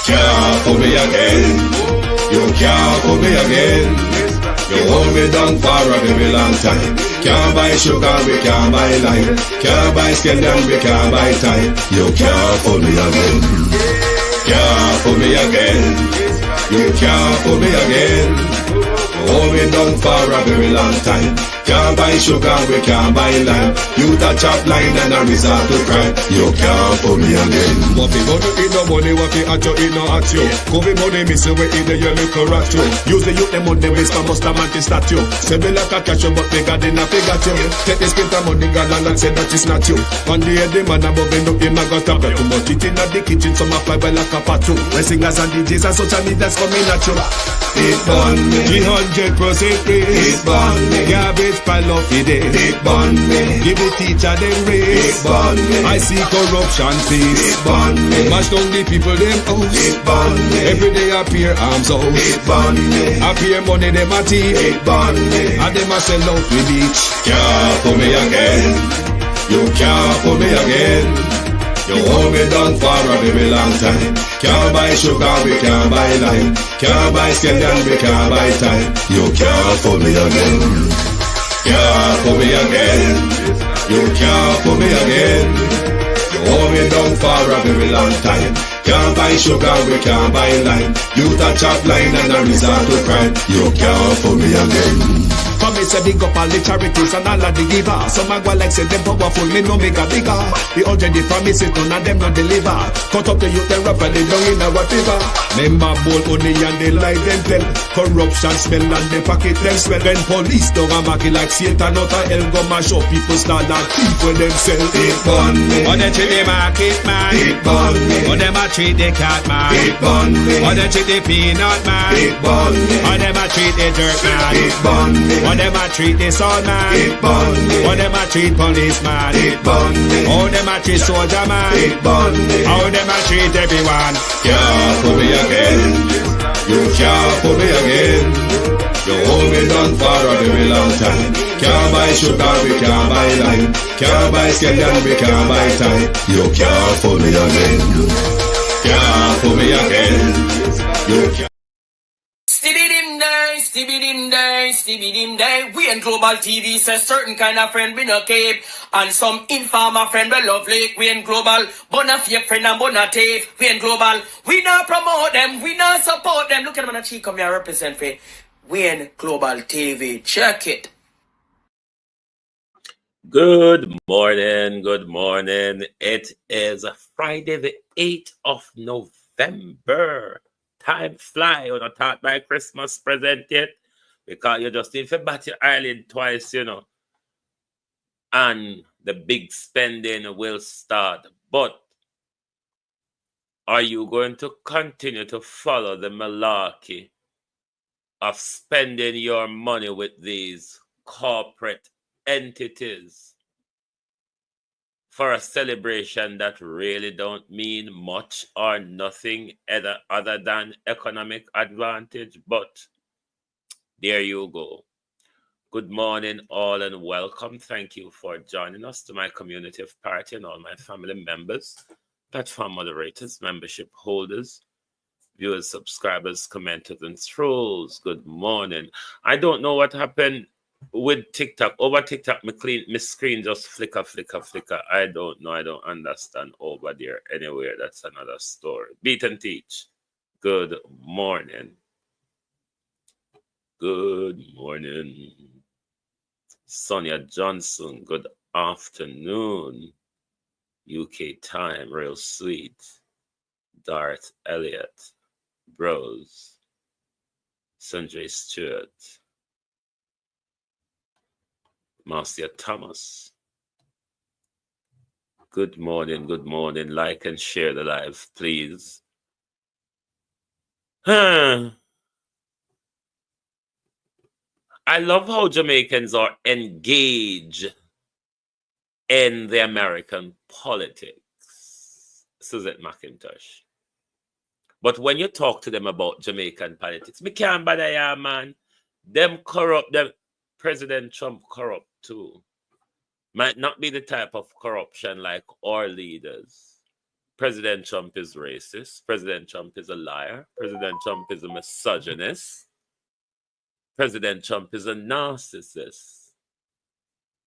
Can't fool me again. You can't fool me again. You hold me down for a very long time. Can't buy sugar, we can't buy lime. Can't buy skin and we can't buy time. You can't fool me again. Can't fool me again. You can't fool me again. Hold me down for a very long time. Can't buy sugar, we can't buy lime. You touch up line and a resort to crime. You can't fool me again. What fi money in no money, what fi at you in no at you. Could be money missing way in the you look rat you. Use the youth them money waste for must a man to statue. Say me like a cashew but they got in a figure you. Take this spit of money God and say that is not you. One day the man above end up him a got a too much it in the kitchen. Some a fly by like a patu. When singers and DJs and such a need that's coming at you. It burn me 300% free. It burn me Garbage pile up the day. It burn me Give the teacher them raise. It burn me I see corruption face. It burn me Mash down the people them house. It burn me Every day appear arms out. It burn me Appear money them a thief. It burn me And them a sell out with beach. Can't fool me again. You can't fool me again. You hold me down for a very long time. Can't buy sugar, we can't buy lime. Can't buy skin and we can't buy time. You can't fool me again. Can't fool me again. You can't fool me again. You hold me down for a very long time. Can't buy sugar, we can't buy lime. You touch up line and a resort to crime. You can't fool me again. For me say big up all the charities and all of the givers. Some a go like say them powerful, me no make a bigger. The urgent the promises, none of them not deliver. Cut up the youth and rap and they down in our river. Member bowl only and they lie them tell. Corruption smell and the pocket them swell. When police don't a market like Satan out of hell go mash up people start like people themselves. It burn me On the treat the market man. It burn me On them a treat the cat man. It burn me On them treat the peanut man. It burn me On them a treat the dirt man. It burn me On them a treat the soul man. It burn me How them a treat policeman. It burn me How them a treat soldier man. It burn me How them a treat everyone. Can't fool me again. You can't fool me again. You hold me down for a very long time. Can't buy sugar, we can't buy lime. Can't buy skin and we can't buy time. You can't fool me again. Can't fool me again. You can't. Stibby dim day. We in Global TV says certain kind of friend we no cape. And some informer friend we love lake. We in Global, bona fake friend and bona tape. We in Global, we not promote them, we not support them. Look at them on the cheek, come here represent for. We in Global TV, check it. Good morning, good morning. It is Friday the 8th of November. Time fly, you not thought my Christmas present yet. Because you just need to bat your eyelid twice, you know. And the big spending will start. But are you going to continue to follow the malarkey of spending your money with these corporate entities for a celebration that really don't mean much or nothing other than economic advantage? But there you go. Good morning, all, and welcome. Thank you for joining us to my community of party and all my family members, platform moderators, membership holders, viewers, subscribers, commenters, and trolls. Good morning. I don't know what happened with TikTok. Over TikTok, my screen just flicker. I don't know. I don't understand over there. Anyway, that's another story. Beat and teach. Good morning. Good morning. Sonia Johnson, good afternoon. UK time, real sweet. Darth Elliott, Bros, Sanjay Stewart, Marcia Thomas. Good morning, good morning. Like and share the live, please. I love how Jamaicans are engaged in the American politics. Suzette McIntosh. But when you talk to them about Jamaican politics, me can't bother ya, man. Them corrupt, them President Trump corrupt too. Might not be the type of corruption like our leaders. President Trump is racist. President Trump is a liar. President Trump is a misogynist. President Trump is a narcissist.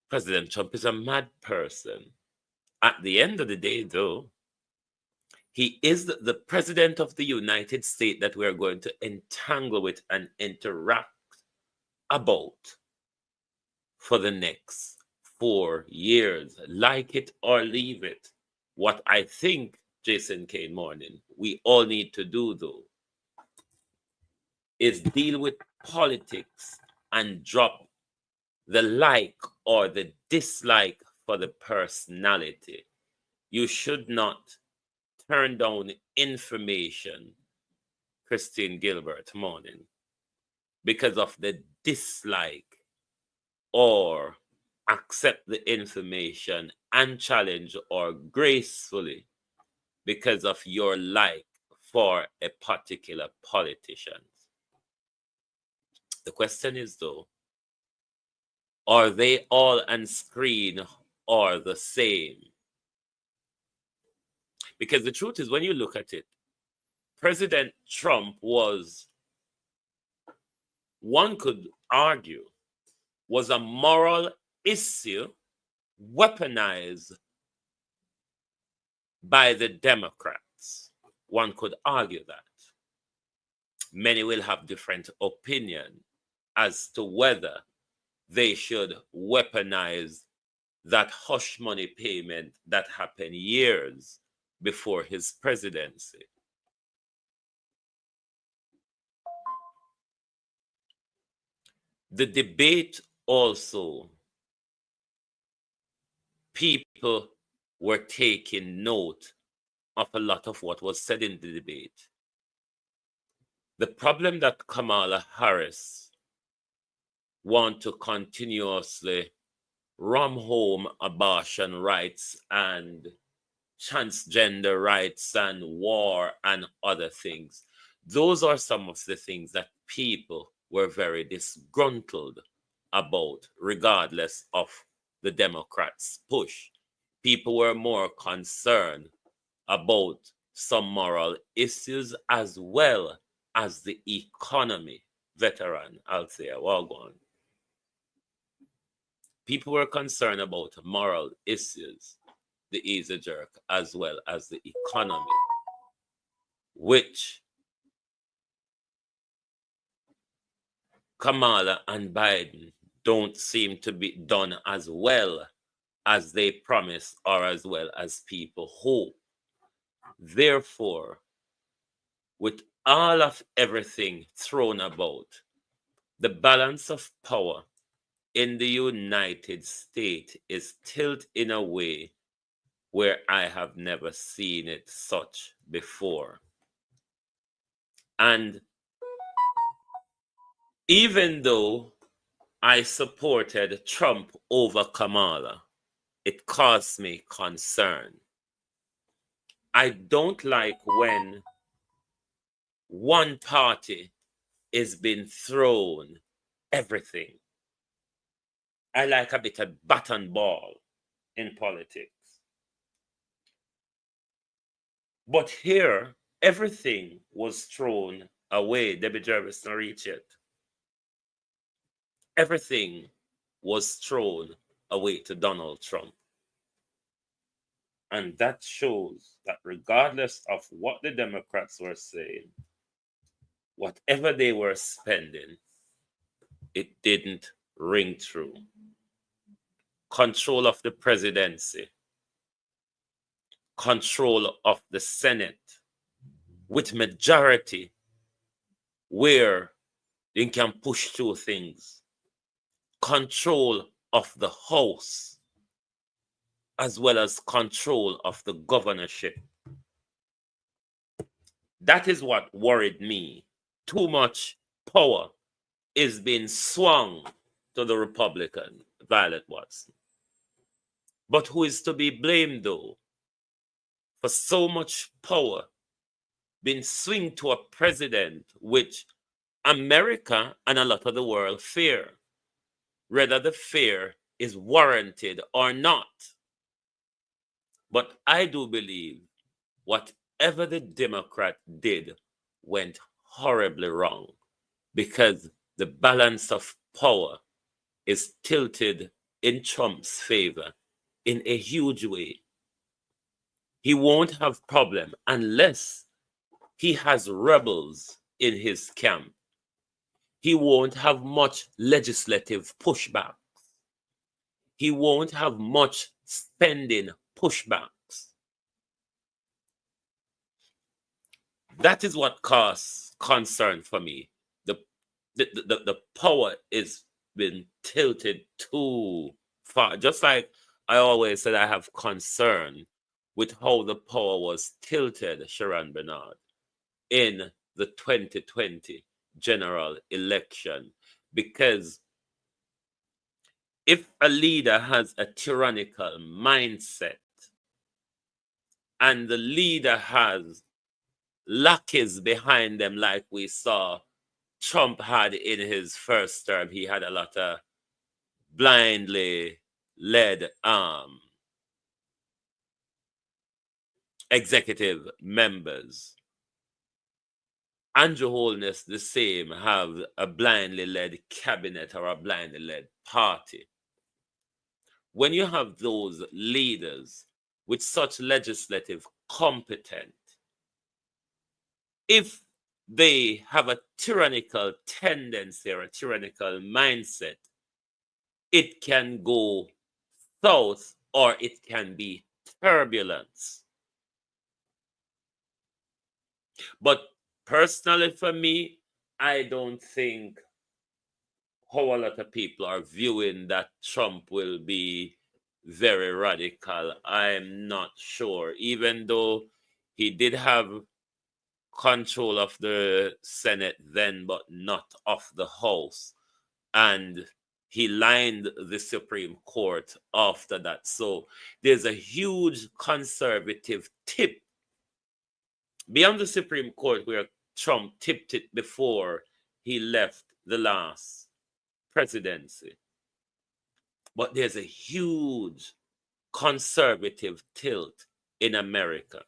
President Trump is a mad person. At the end of the day, though, he is the president of the United States that we are going to entangle with and interact about for the next 4 years. Like it or leave it. What I think, Jason Kane Morning, we all need to do, though, is deal with politics and drop the like or the dislike for the personality. You should not turn down information, Christine Gilbert Morning, because of the dislike, or accept the information and challenge or gracefully because of your like for a particular politician. The question is, though, are they all on screen or the same? Because the truth is, when you look at it, President Trump was, one could argue, was a moral issue weaponized by the Democrats. One could argue that. Many will have different opinion as to whether they should weaponize that hush money payment that happened years before his presidency. The debate also, people were taking note of a lot of what was said in the debate. The problem that Kamala Harris want to continuously ram home abortion rights and transgender rights and war and other things. Those are some of the things that people were very disgruntled about, regardless of the Democrats' push. People were more concerned about some moral issues as well as the economy. Veteran, I'll say, well gone. People were concerned about moral issues, the easy jerk, as well as the economy, which Kamala and Biden don't seem to be done as well as they promised or as well as people hope. Therefore, with all of everything thrown about, the balance of power in the United States is tilted in a way where I have never seen it such before. And even though I supported Trump over Kamala, it caused me concern. I don't like when one party is being thrown everything. I like a bit of bat and ball in politics. But here, everything was thrown away. Debbie Jervis not reach it. Everything was thrown away to Donald Trump. And that shows that regardless of what the Democrats were saying, whatever they were spending, it didn't ring true. Control of the presidency, control of the Senate with majority where they can push through things, control of the House, as well as control of the governorship. That is what worried me. Too much power is being swung to the Republican, Violet Watson. But who is to be blamed, though, for so much power being swung to a president which America and a lot of the world fear, whether the fear is warranted or not? But I do believe whatever the Democrat did went horribly wrong because the balance of power is tilted in Trump's favor in a huge way. He won't have problem unless he has rebels in his camp. He won't have much legislative pushback. He won't have much spending pushbacks. That is what causes concern for me. The power is been tilted too far. Just like I always said, I have concern with how the power was tilted, Sharon Bernard, in the 2020 general election. Because if a leader has a tyrannical mindset and the leader has lackeys behind them, like we saw Trump had in his first term, he had a lot of blindly led executive members. Andrew Holness, the same, have a blindly led cabinet or a blindly led party. When you have those leaders with such legislative competence, if they have a tyrannical tendency or a tyrannical mindset, it can go south or it can be turbulence. But personally, for me, I don't think how a lot of people are viewing that Trump will be very radical. I'm not sure, even though he did have control of the Senate then, but not of the House. And he lined the Supreme Court after that. So there's a huge conservative tip beyond the Supreme Court where Trump tipped it before he left the last presidency. But there's a huge conservative tilt in America.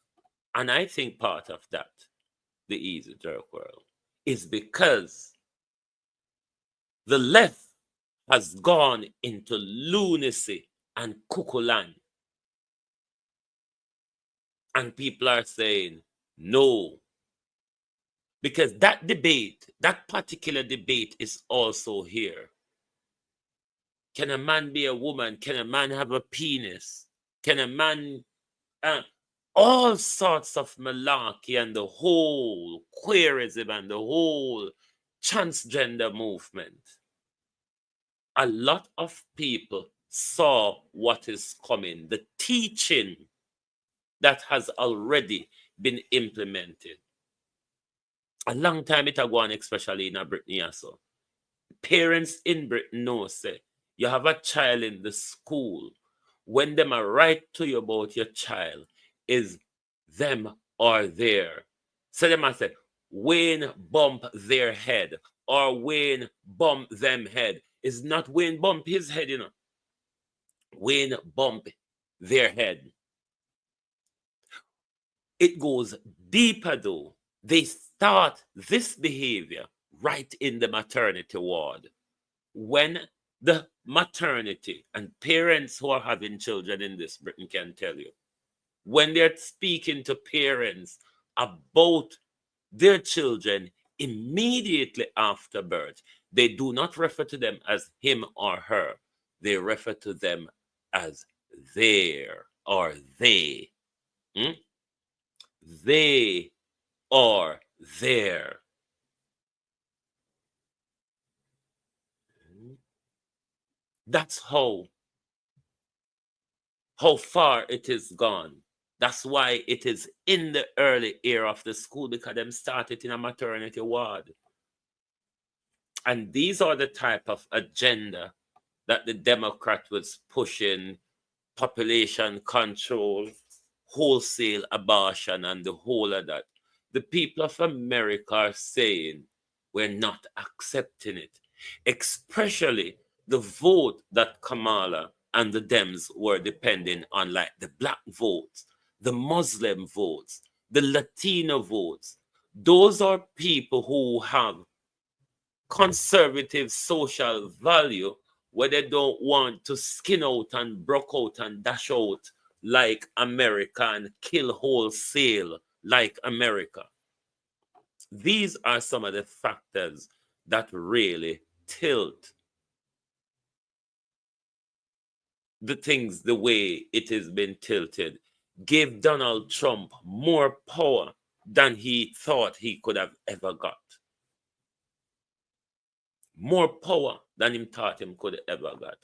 And I think part of that, the easy jerk world, is because the left has gone into lunacy and cuckoo land. And people are saying no. Because that debate, that particular debate is also here. Can a man be a woman? Can a man have a penis? Can a man... all sorts of malarkey and the whole queerism and the whole transgender movement. A lot of people saw what is coming, the teaching that has already been implemented. A long time it ago, especially in Britain. So parents in Britain know, say, you have a child in the school. When them are write to you about your child, is them or there. So they must say, Wayne bump their head or Wayne bump them head. It's not Wayne bump his head, Wayne bump their head. It goes deeper though. They start this behavior right in the maternity ward. When the maternity, and parents who are having children in this Britain can tell you, when they're speaking to parents about their children immediately after birth, they do not refer to them as him or her. They refer to them as their or they. They or their. That's how far it is gone. That's why it is in the early era of the school, because them started in a maternity ward. And these are the type of agenda that the Democrat was pushing: population control, wholesale abortion, and the whole of that. The people of America are saying we're not accepting it, especially the vote that Kamala and the Dems were depending on, like the black votes, the Muslim votes, the Latino votes. Those are people who have conservative social value where they don't want to skin out and broke out and dash out like America and kill wholesale like America. These are some of the factors that really tilt the things the way it has been tilted, gave Donald Trump more power than he thought he could have ever got. More power than him thought him could ever got.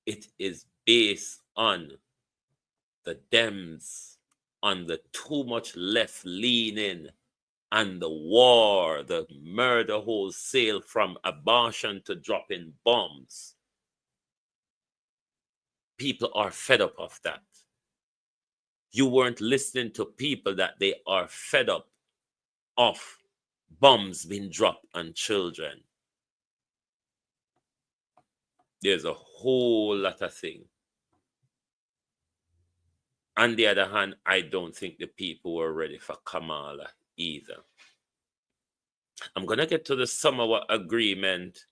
It is based on the Dems, on the too much left leaning, and the war, the murder wholesale from abortion to dropping bombs. People are fed up of that. You weren't listening to people that they are fed up of bombs being dropped on children. There's a whole lot of things. On the other hand, I don't think the people were ready for Kamala either. I'm going to get to the Samoa agreement.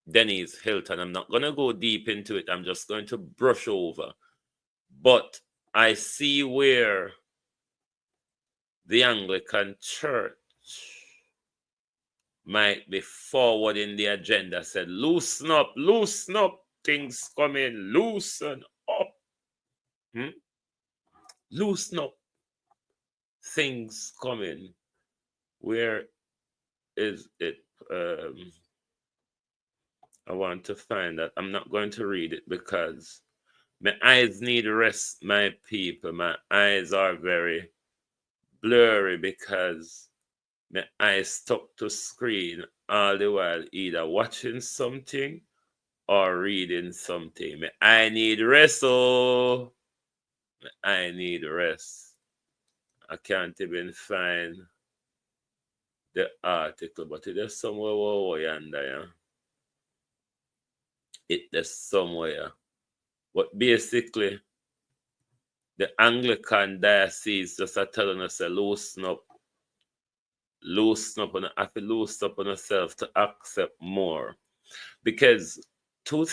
Denise Hilton. I'm not going to go deep into it. I'm just going to brush over. But I see where the Anglican Church might be forwarding the agenda, said, loosen up, things coming, loosen up. Loosen up, things coming. Where is it? I want to find that. I'm not going to read it because my eyes need rest, my people. My eyes are very blurry because my eyes stuck to screen all the while, either watching something or reading something. I need rest, oh. I need rest. I can't even find the article, but it is somewhere yonder. It is somewhere. But basically, the Anglican diocese just are telling us to loosen up, and have to loosen up on yourself to accept more. Because two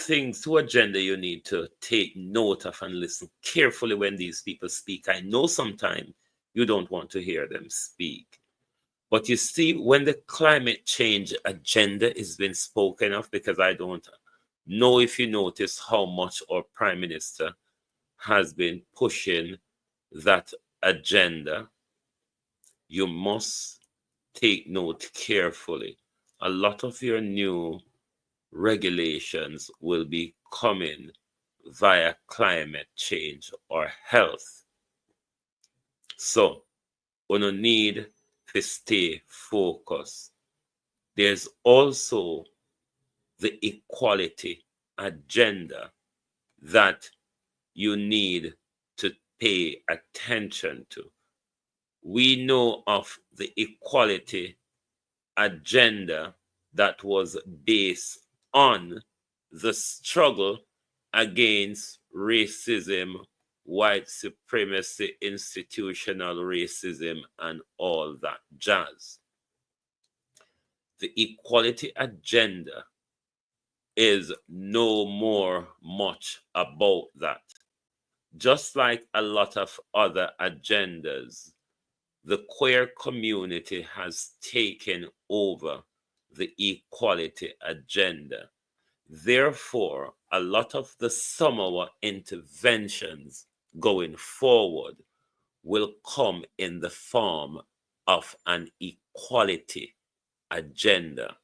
agenda you need to take note of and listen carefully when these people speak. I know sometimes you don't want to hear them speak. But you see, when the climate change agenda is being spoken of, because I don't know if you notice how much our Prime Minister has been pushing that agenda, you must take note carefully. A lot of your new regulations will be coming via climate change or health. So, we don't need to stay focused. There's also the equality agenda that you need to pay attention to. We know of the equality agenda that was based on the struggle against racism, white supremacy, institutional racism, and all that jazz. The equality agenda is no more much about that. Just like a lot of other agendas, the queer community has taken over the equality agenda. Therefore, a lot of the Samoa interventions going forward will come in the form of an equality agenda.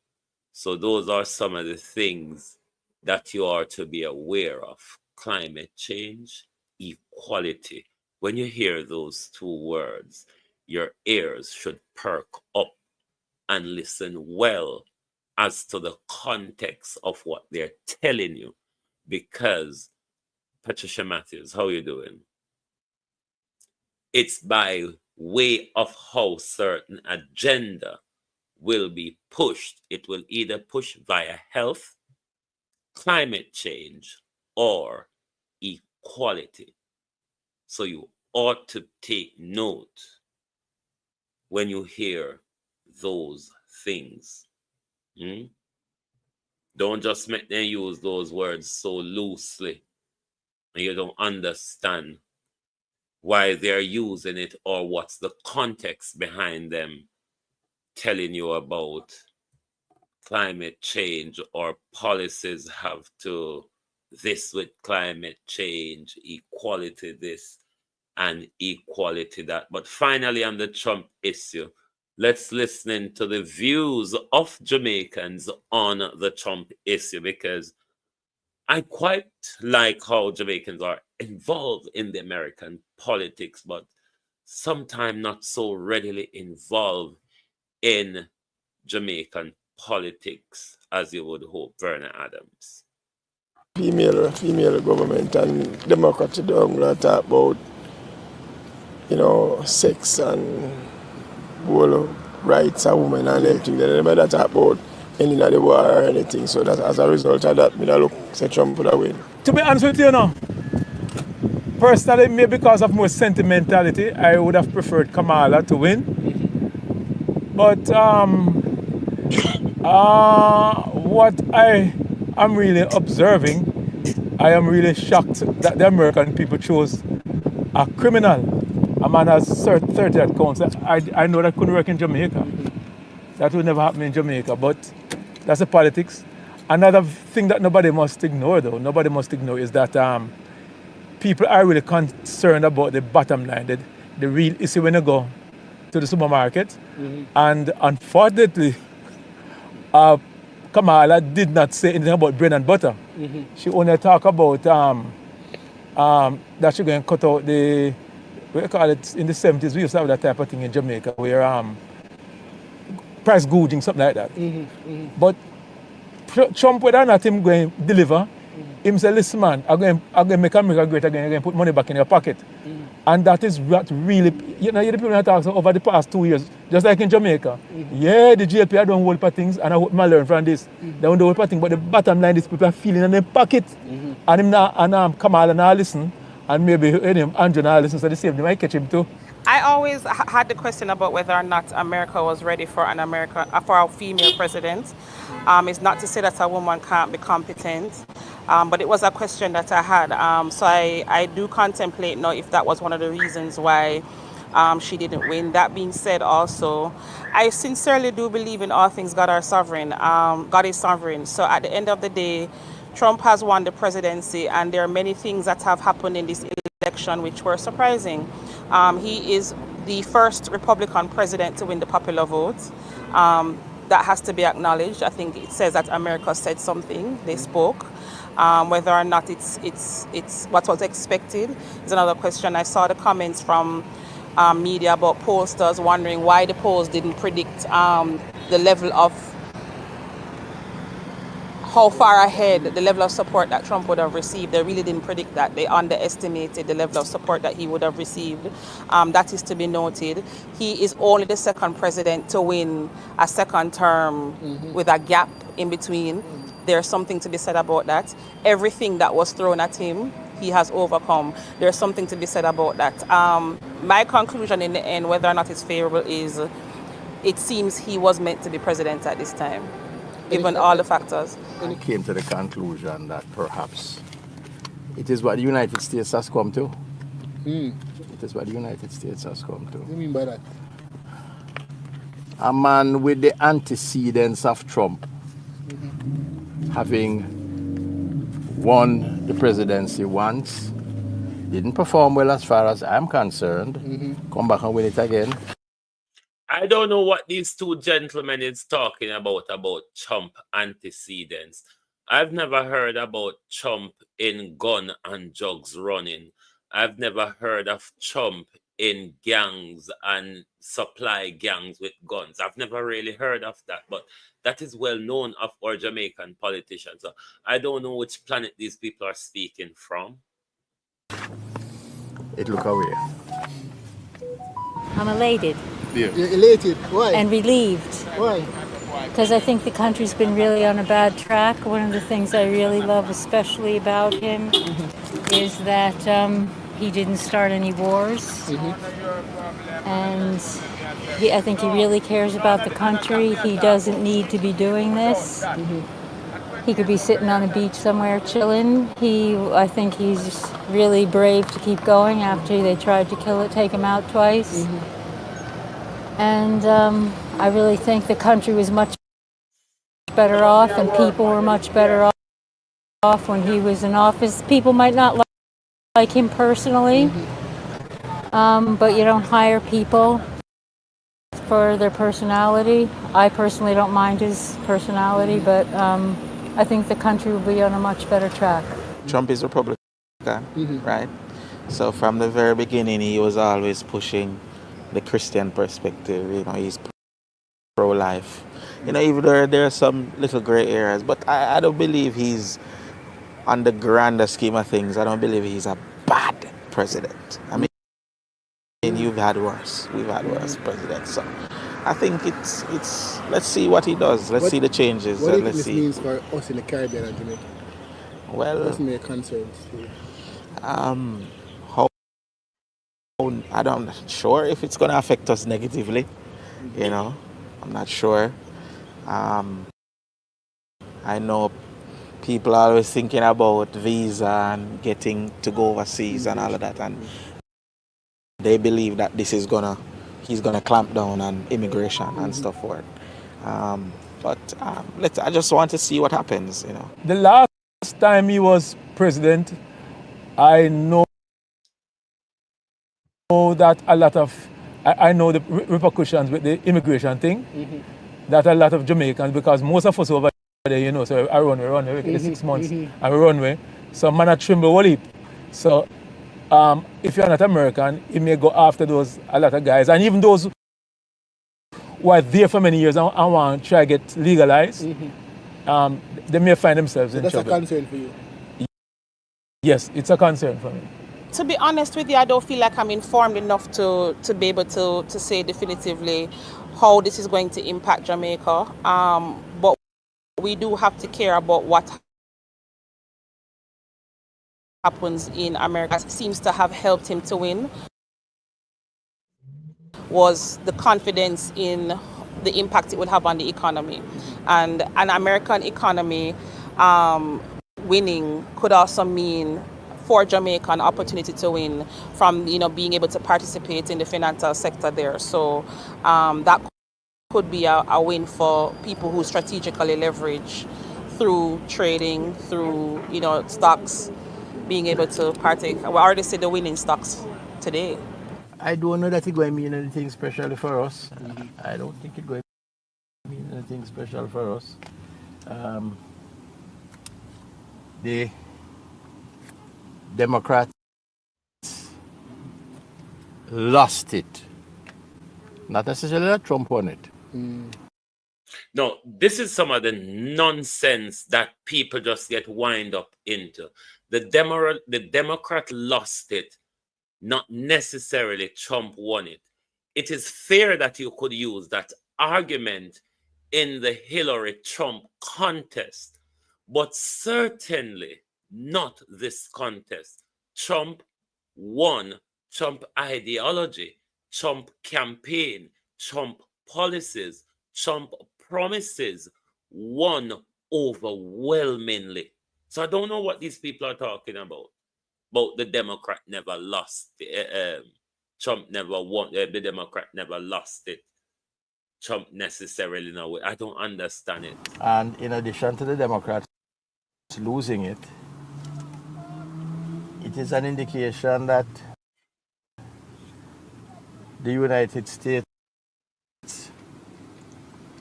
So those are some of the things that you are to be aware of. Climate change, equality. When you hear those two words, your ears should perk up and listen well as to the context of what they're telling you. Because, Patricia Matthews, how you doing? It's by way of how certain agenda will be pushed. It will either push via health, climate change, or equality. So you ought to take note when you hear those things. Don't just make them use those words so loosely and you don't understand why they're using it or what's the context behind them telling you about climate change or policies have to this with climate change, equality this and equality that. But finally, on the Trump issue, let's listen to the views of Jamaicans on the Trump issue, because I quite like how Jamaicans are involved in the American politics, but sometimes not so readily involved in Jamaican politics as you would hope. Vernon Adams. Female government and democracy don't talk about, sex and whole rights of women and everything. They never talk about ending of the war or anything. So that as a result of that, I look say Trump would have win. To be honest with you, personally, maybe because of more sentimentality, I would have preferred Kamala to win. But what I am really observing, I am really shocked that the American people chose a criminal. A man has 30 counts. I know that couldn't work in Jamaica. That would never happen in Jamaica, but that's the politics. Another thing that nobody must ignore, is that people are really concerned about the bottom line, the real issue when you go to the supermarket. And unfortunately, Kamala did not say anything about bread and butter. She only talked about that she's going to cut out the, what do you call it, in the 70s, we used to have that type of thing in Jamaica, where price gouging, something like that. But Trump, whether or not him going to deliver, him say, listen man, I'm going to make America great again, I'm going to put money back in your pocket. And that is what really, the people that talk over the past 2 years, just like in Jamaica. Yeah, the GLP are doing whole part things, and I hope I learn from this. They don't do whole part things, but the bottom line is people are feeling in their pocket. And him now, and Kamala now listen, and maybe Andrew now listen, so the same, they might catch him too. I always had the question about whether or not America was ready for for a female president. It's not to say that a woman can't be competent, but it was a question that I had. So I do contemplate now if that was one of the reasons why she didn't win. That being said, also, I sincerely do believe in all things God are sovereign. God is sovereign. So at the end of the day, Trump has won the presidency, and there are many things that have happened in this election which were surprising. He is the first Republican president to win the popular vote. That has to be acknowledged. I think it says that America said something. They spoke. Whether or not it's what was expected is another question. I saw the comments from media about pollsters wondering why the polls didn't predict the level of how far ahead the level of support that Trump would have received. They really didn't predict that. They underestimated the level of support that he would have received. That is to be noted. He is only the second president to win a second term with a gap in between. There's something to be said about that. Everything that was thrown at him, he has overcome. There's something to be said about that. My conclusion in the end, whether or not it's favorable, is it seems he was meant to be president at this time, given all the factors. And he came to the conclusion that perhaps it is what the United States has come to. It is what the United States has come to. What do you mean by that? A man with the antecedents of Trump, having won the presidency once, didn't perform well as far as I'm concerned, come back and win it again. I don't know what these two gentlemen is talking about Trump antecedents. I've never heard about Trump in gun and drugs running. I've never heard of Trump in gangs and supply gangs with guns. I've never really heard of that, but that is well known of our Jamaican politicians. So I don't know which planet these people are speaking from. It look away. I'm elated. You're elated. Why? And relieved. Why? Because I think the country's been really on a bad track. One of the things I really love especially about him is that he didn't start any wars. And I think he really cares about the country. He doesn't need to be doing this. He could be sitting on a beach somewhere chilling. I think he's really brave to keep going after they tried to take him out twice. And I really think the country was much better off, and people were much better off when he was in office. People might not like him personally, but you don't hire people for their personality. I personally don't mind his personality, but I think the country will be on a much better track. Trump is Republican, right? So from the very beginning, he was always pushing the Christian perspective. You know, he's pro-life. You know, even though there are some little gray areas, but I don't believe he's, on the grander scheme of things, I don't believe he's a bad president. I mean, you've had worse. We've had worse presidents. So I think it's. Let's see what he does. Let's see the changes. What do you let's think this means for us in the Caribbean and Jamaica? Well, what's my concerns? I'm not sure if it's going to affect us negatively. You know, I'm not sure. I know people are always thinking about visa and getting to go overseas and all of that, and they believe that he's gonna clamp down on immigration and stuff for it. I just want to see what happens. You know, The last time he was president, I know that a lot of I know the repercussions with the immigration thing. That a lot of Jamaicans, because most of us over there, you know, so I run away for 6 months, and we run away. So man, I tremble a heap. So if you're not American, you may go after a lot of guys, and even those who are there for many years and want to try to get legalized, they may find themselves in trouble. That's a concern for you? Yes, it's a concern for me. To be honest with you, I don't feel like I'm informed enough to be able to say definitively how this is going to impact Jamaica. But we do have to care about what happens in America. It seems to have helped him to win was the confidence in the impact it would have on the economy. And an American economy winning could also mean for Jamaica an opportunity to win from being able to participate in the financial sector there. So that could be a win for people who strategically leverage through trading, through stocks, being able to partake. We already see the winning stocks today. I don't know that it's going to mean anything special for us. I don't think it's going to mean anything special for us. The Democrats lost it. Not necessarily that Trump won it. No, this is some of the nonsense that people just get wind up into. The Democrat lost it, not necessarily Trump won it. It is fair that you could use that argument in the Hillary-Trump contest, but certainly not this contest. Trump won. Trump ideology, Trump campaign, Trump policies, Trump promises won overwhelmingly. So I don't know what these people are talking about. But the Democrat never lost. Trump never won. The Democrat never lost it. Trump necessarily no. I don't understand it. And in addition to the Democrats losing it, it is an indication that the United States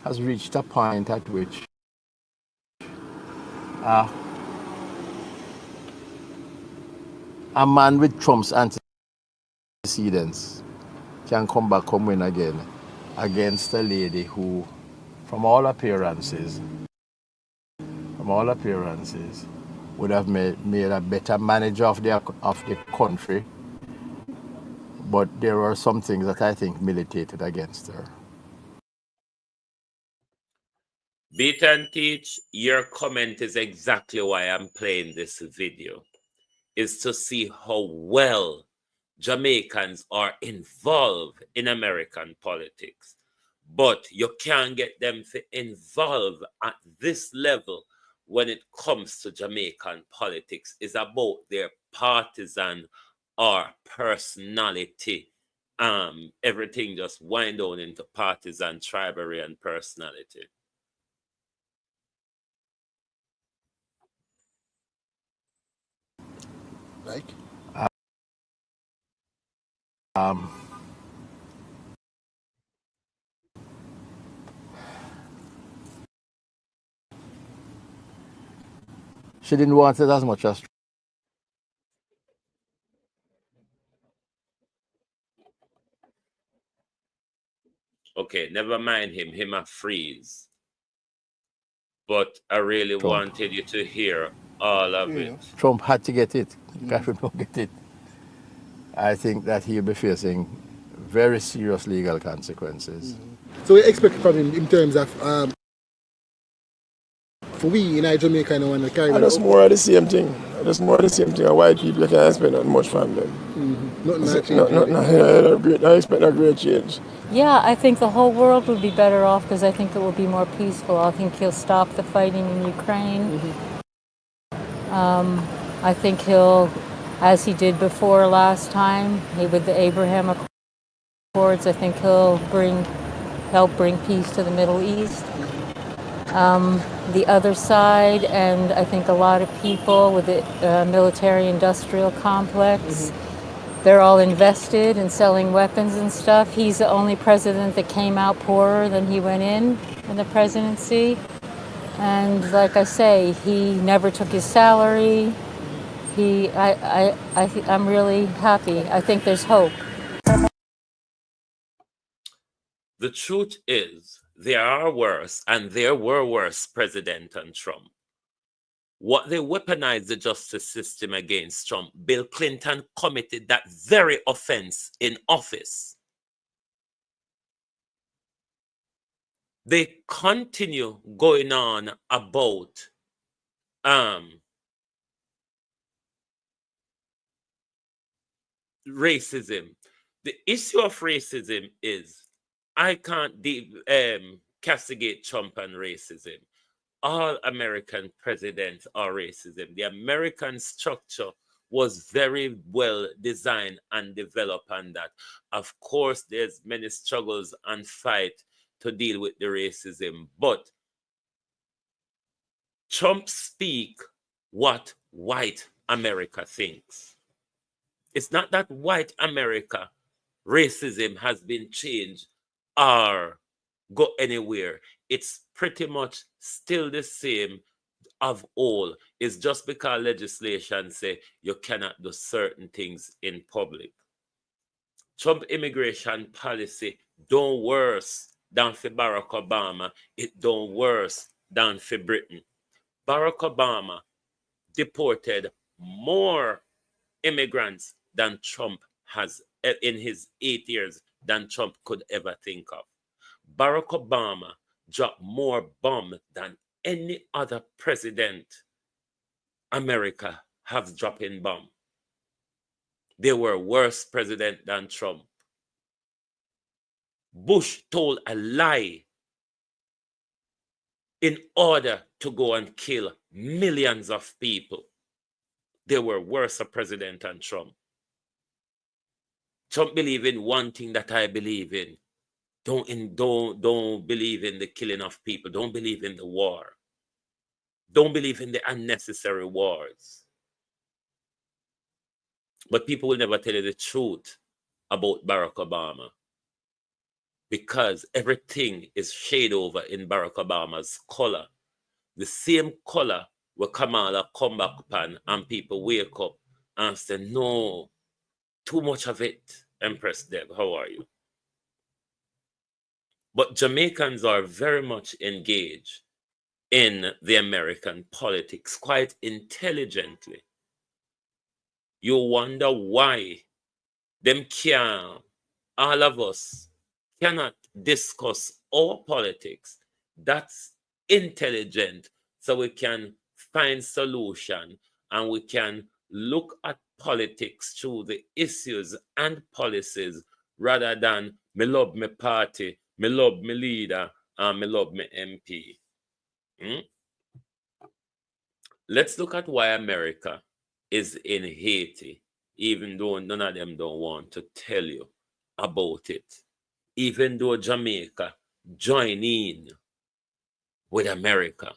has reached a point at which a man with Trump's antecedents can come win again against a lady who, from all appearances, would have made a better manager of the country. But there were some things that I think militated against her. Beat and Teach, your comment is exactly why I'm playing this video. Is to see how well Jamaicans are involved in American politics, but you can't get them to involve at this level when it comes to Jamaican politics. Is about their partisan or personality. Everything just wind down into partisan tribal and personality. Like? She didn't want it as much as Okay, never mind him. Him a freeze. But I really Trump. wanted you to hear all of it. Trump had to get it. Cash would not get it. I think that he'll be facing very serious legal consequences. So we expect from him in terms of for we in Jamaica and the Caribbean. And that's more of the same thing. That's more of the same thing. White people can't expect that much from them. Nothing. I expect a great change. Yeah, I think the whole world would be better off because I think it will be more peaceful. I think he'll stop the fighting in Ukraine. I think he'll, as he did before last time, with the Abraham Accords, I think he'll help bring peace to the Middle East. The other side, and I think a lot of people with the military-industrial complex, they're all invested in selling weapons and stuff. He's the only president that came out poorer than he went in the presidency. And like I say, he never took his salary. I'm really happy. I think there's hope. The truth is, there are worse, and there were worse presidents than Trump. What they weaponized the justice system against Trump, Bill Clinton committed that very offense in office. They continue going on about racism. The issue of racism is I can't castigate Trump and racism. All American presidents are racism. The American structure was very well designed and developed on that. Of course, there's many struggles and fight to deal with the racism, but Trump speak what white America thinks. It's not that white America racism has been changed or go anywhere. It's pretty much still the same of all. It's just because legislation say you cannot do certain things in public. Trump immigration policy don't worse than for Barack Obama. It don't worse than for Britain. Barack Obama deported more immigrants than Trump has in his 8 years than Trump could ever think of. Barack Obama dropped more bombs than any other president America has dropped in bomb. They were worse president than Trump. Bush told a lie in order to go and kill millions of people. They were worse a president than Trump. Trump believe in one thing that I believe in. Don't believe in the killing of people. Don't believe in the war. Don't believe in the unnecessary wars. But people will never tell you the truth about Barack Obama because everything is shade over in Barack Obama's color. The same color where Kamala come back upon and people wake up and say, no, too much of it. Empress Deb, how are you? But Jamaicans are very much engaged in the American politics quite intelligently. You wonder why all of us cannot discuss our politics. That's intelligent, so we can find solution and we can look at politics through the issues and policies rather than me love me party, me love me leader, and me love me MP. Hmm? Let's look at why America is in Haiti, even though none of them don't want to tell you about it. Even though Jamaica join in with America,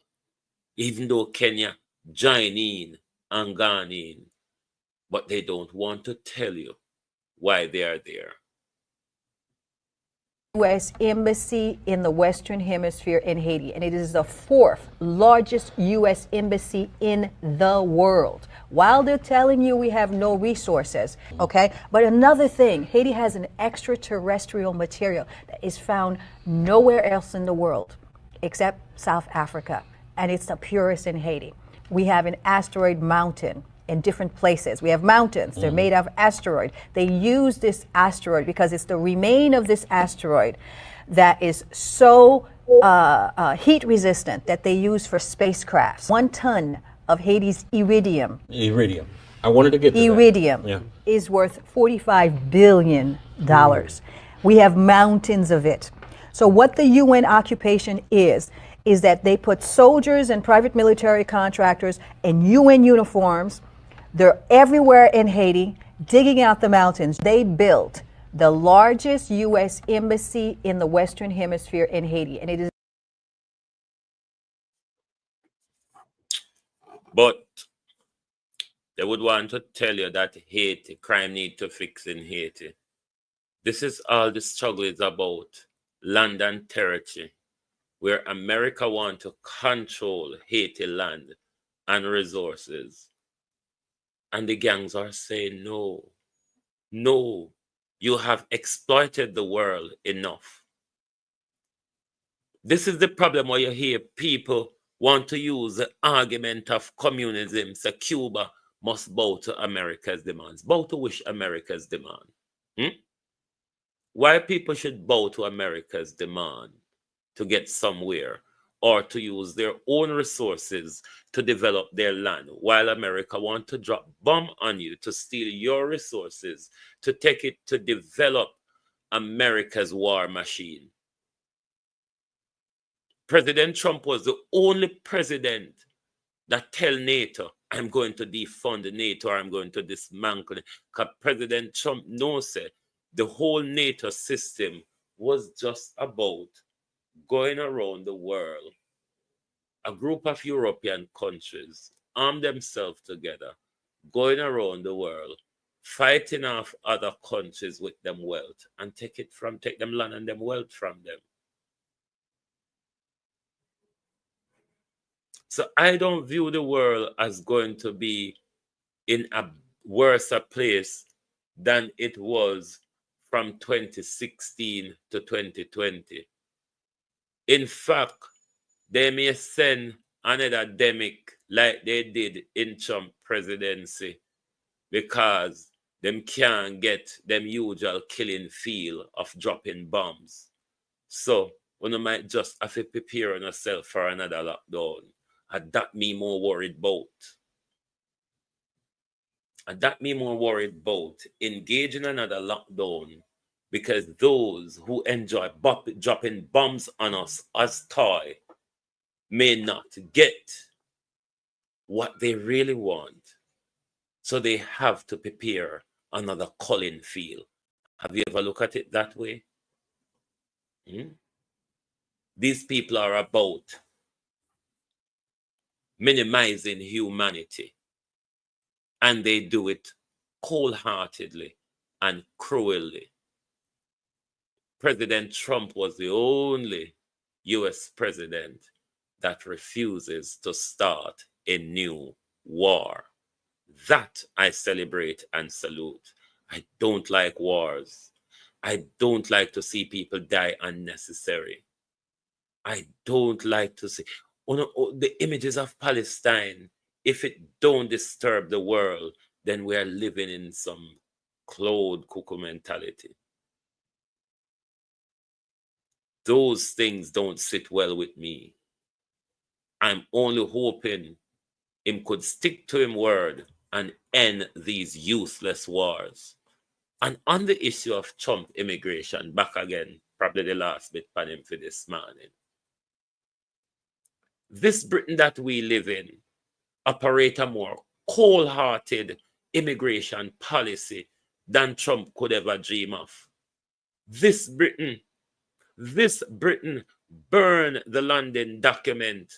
even though Kenya join in and gone in, but they don't want to tell you why they are there. U.S. Embassy in the Western Hemisphere in Haiti, and it is the fourth largest U.S. embassy in the world. While they're telling you we have no resources, okay? But another thing, Haiti has an extraterrestrial material that is found nowhere else in the world except South Africa, and it's the purest in Haiti. We have an asteroid mountain in different places. We have mountains, they're made of asteroid. They use this asteroid because it's the remain of this asteroid that is so heat resistant that they use for spacecrafts. 1 ton of Haiti's iridium. Iridium. I wanted to get to Iridium that. is worth $45 billion. We have mountains of it. So what the UN occupation is that they put soldiers and private military contractors in UN uniforms. They're everywhere in Haiti, digging out the mountains. They built the largest U.S. embassy in the Western Hemisphere in Haiti, and it is. But they would want to tell you that Haiti, crime need to fix in Haiti. This is all the struggle is about, land and territory, where America want to control Haiti land and resources. And the gangs are saying, no, no, you have exploited the world enough. This is the problem where you hear people want to use the argument of communism, so Cuba must bow to America's demands. Bow to which America's demand? Why people should bow to America's demand to get somewhere or to use their own resources to develop their land, while America want to drop bomb on you to steal your resources, to take it to develop America's war machine. President Trump was the only president that tell NATO, I'm going to defund NATO or I'm going to dismantle it. Because President Trump knows that the whole NATO system was just about going around the world. A group of European countries arm themselves together, going around the world, fighting off other countries with them wealth and take them land and them wealth from them. So I don't view the world as going to be in a worse place than it was from 2016 to 2020. In fact, they may send another demic like they did in Trump presidency because them can't get them usual killing feel of dropping bombs. So one might just have to prepare yourself for another lockdown. And that me more worried about. And that me more worried about engaging another lockdown because those who enjoy dropping bombs on us as toy may not get what they really want. So they have to prepare another culling field. Have you ever looked at it that way? These people are about minimizing humanity. And they do it cold-heartedly and cruelly. President Trump was the only US president that refuses to start a new war. That I celebrate and salute. I don't like wars. I don't like to see people die unnecessary. I don't like to see the images of Palestine. If it don't disturb the world, then we are living in some cloud cuckoo mentality. Those things don't sit well with me. I'm only hoping him could stick to him word and end these useless wars. And on the issue of Trump immigration, back again, probably the last bit for him for this morning. This Britain that we live in operate a more cold-hearted immigration policy than Trump could ever dream of. This Britain burned the London document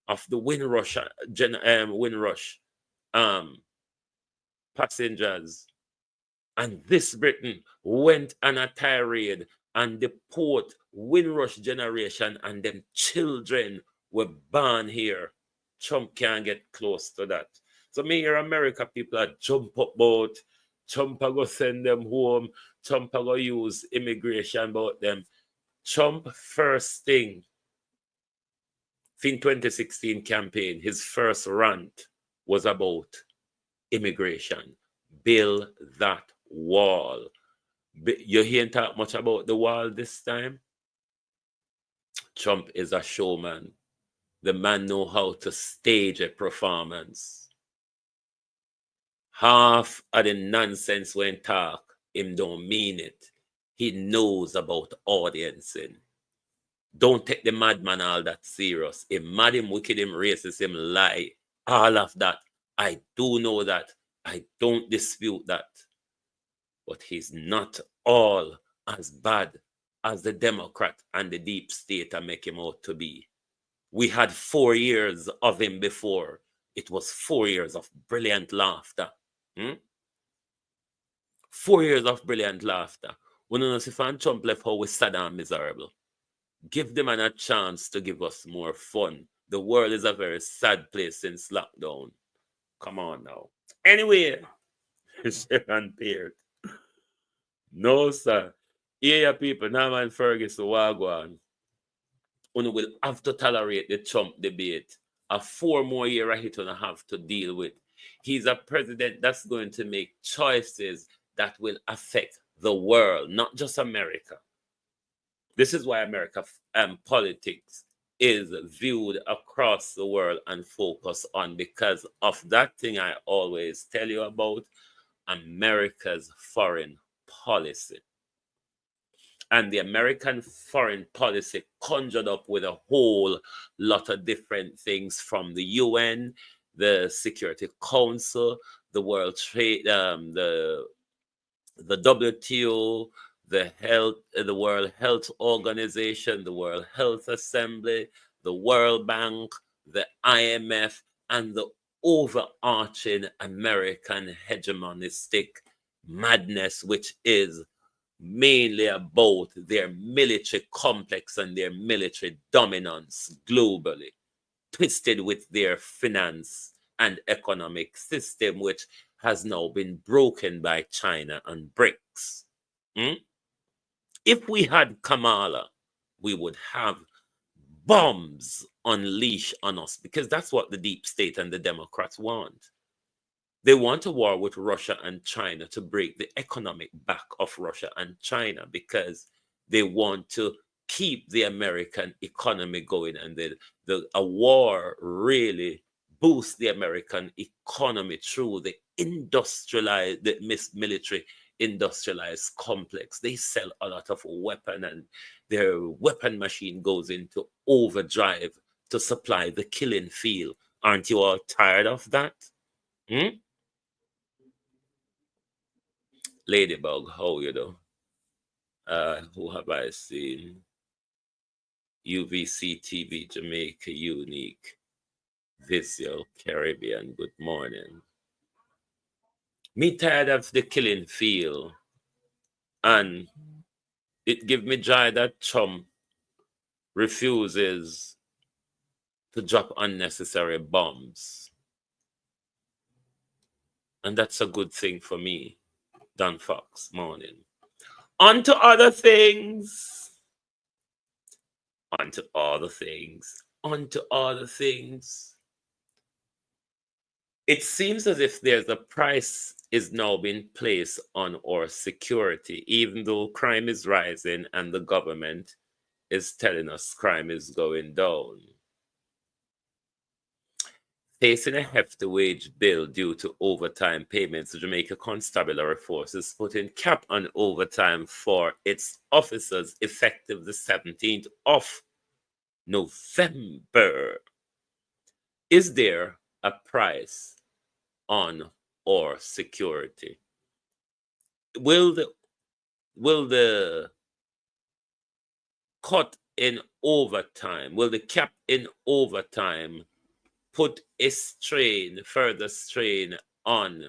of the Windrush passengers. And this Britain went on a tirade and deport Windrush generation, and them children were born here. Trump can't get close to that. So me here America people are jump up about Trump are go send them home. Trump are go use immigration about them. Trump first thing in 2016 campaign, his first rant was about immigration. Build that wall. You hear talk much about the wall this time? Trump is a showman. The man know how to stage a performance. Half of the nonsense when talk, him don't mean it. He knows about audiencing. Don't take the madman all that serious. Him mad, him wicked, him racist, him lie. All of that. I do know that. I don't dispute that. But he's not all as bad as the Democrat and the deep state are making him out to be. We had 4 years of him before. It was 4 years of brilliant laughter. 4 years of brilliant laughter. When you know if Trump left how we Saddam miserable. Give them a chance to give us more fun. The world is a very sad place since lockdown. Come on now. Anyway, Sharon Peart. No, sir. Here, people, Norman Ferguson, Wagwan. You will have to tolerate the Trump debate. A 4 more year he's going to have to deal with. He's a president that's going to make choices that will affect the world, not just America. This is why America politics is viewed across the world and focused on, because of that thing I always tell you about, America's foreign policy. And the American foreign policy conjured up with a whole lot of different things, from the UN, the Security Council, the World Trade, the WTO, the World Health Organization, the World Health Assembly, the World Bank, the IMF, and the overarching American hegemonistic madness, which is mainly about their military complex and their military dominance globally, twisted with their finance and economic system, which has now been broken by China and BRICS. If we had Kamala, we would have bombs unleashed on us, because that's what the deep state and the Democrats want. They want a war with Russia and China to break the economic back of Russia and China, because they want to keep the American economy going, and a war really boosts the American economy through the military industrialized complex. They sell a lot of weapon, and their weapon machine goes into overdrive to supply the killing field. Aren't you all tired of that? Ladybug, how you do? Who have I seen? UVC TV Jamaica Unique Visual Caribbean, good morning. Me tired of the killing field, and it give me joy that Trump refuses to drop unnecessary bombs, and that's a good thing for me. Don Fox, morning. On to other things. On to other things. On to other things. It seems as if there's a price is now being placed on our security, even though crime is rising and the government is telling us crime is going down. Facing a hefty wage bill due to overtime payments, the Jamaica Constabulary Force is putting cap on overtime for its officers effective the 17th of November. Is there a price on our security? Will the cut in overtime, will the cap in overtime put a further strain on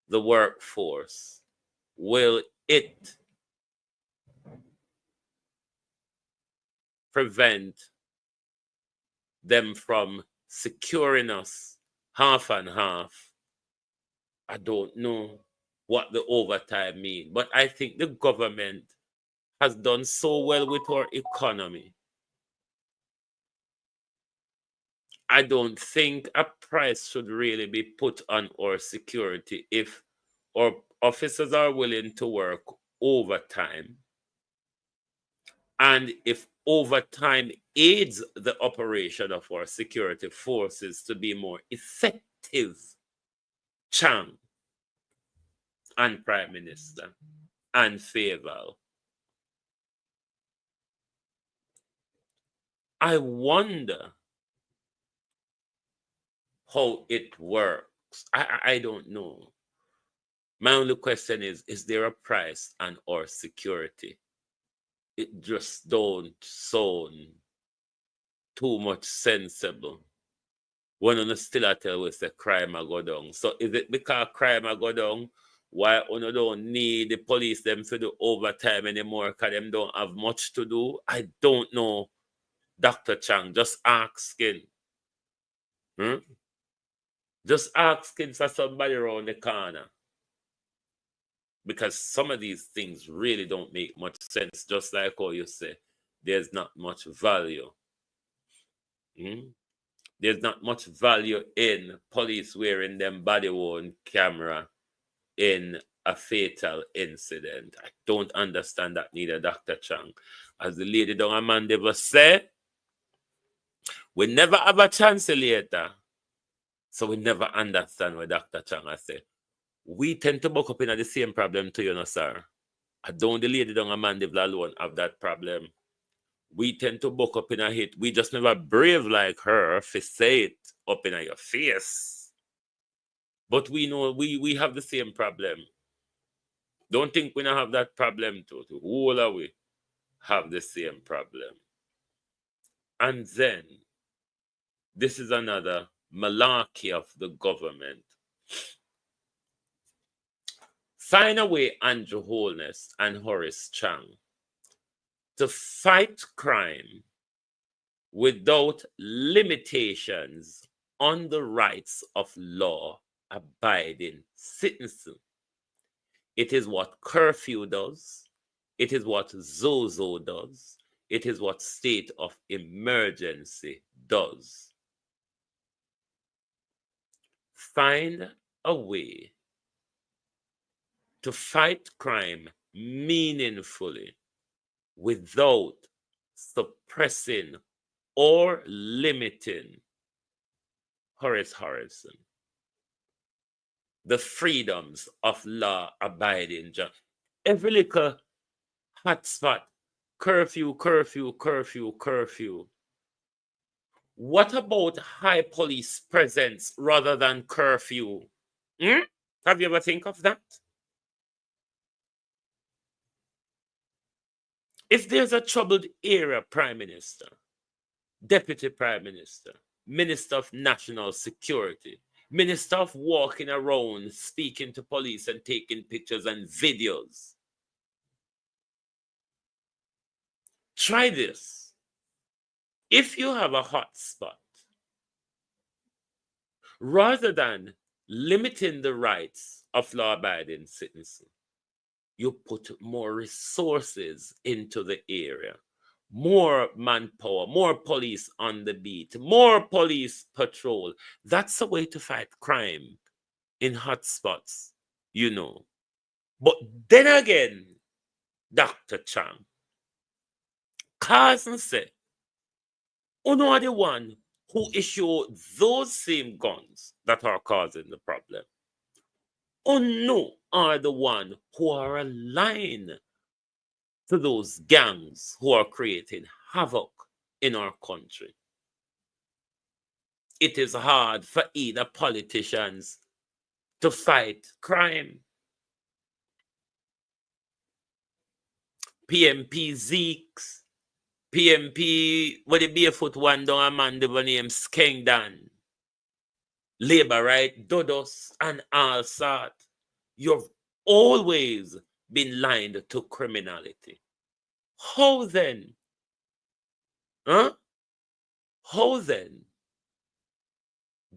the workforce? Will it prevent them from securing us half and half? I don't know what the overtime means, but I think the government has done so well with our economy. I don't think a price should really be put on our security if our officers are willing to work overtime, and if overtime aids the operation of our security forces to be more effective. Chang and Prime Minister and Faval, I wonder how it works. I don't know. My only question is there a price on our security? It just don't sound too much sensible. When on still a tell us the crime a go down. So is it because crime a go down why you don't need the police them to do overtime anymore because them don't have much to do? I don't know, Dr. Chang. Just asking. Just asking for somebody around the corner. Because some of these things really don't make much sense. Just like how you say, there's not much value. There's not much value in police wearing them body-worn camera in a fatal incident. I don't understand that neither, Dr. Chang. As the lady down Amanda was said, we never have a chance later. So we never understand what Dr. Chang has said. We tend to buck up in the same problem to you, no, sir. I don't the lady down Amanda alone have that problem. We tend to buck up in a hit. We just never brave like her to say it up in your face. But we know we have the same problem. Don't think we don't have that problem too. All of we have the same problem. And then, this is another malarkey of the government. Sign away Andrew Holness and Horace Chang to fight crime without limitations on the rights of law-abiding citizens. It is what curfew does. It is what Zozo does. It is what state of emergency does. Find a way to fight crime meaningfully without suppressing or limiting Horace Harrison, the freedoms of law-abiding John. Every little hotspot, curfew. What about high police presence rather than curfew? Have you ever think of that? If there's a troubled area, Prime Minister, Deputy Prime Minister, Minister of National Security, Minister of walking around, speaking to police and taking pictures and videos. Try this. If you have a hot spot, rather than limiting the rights of law-abiding citizens, you put more resources into the area, more manpower, more police on the beat, more police patrol. That's a way to fight crime in hotspots, you know. But then again, Dr. Chang, Carson said, you know the one who issue those same guns that are causing the problem. No, are the one who are aligned to those gangs who are creating havoc in our country. It is hard for either politicians to fight crime. PMP Zeeks, PMP with the barefoot one down a man the name Skengdan, Labour right, Dodos and all sort. You've always been lined to criminality. How then? Huh? How then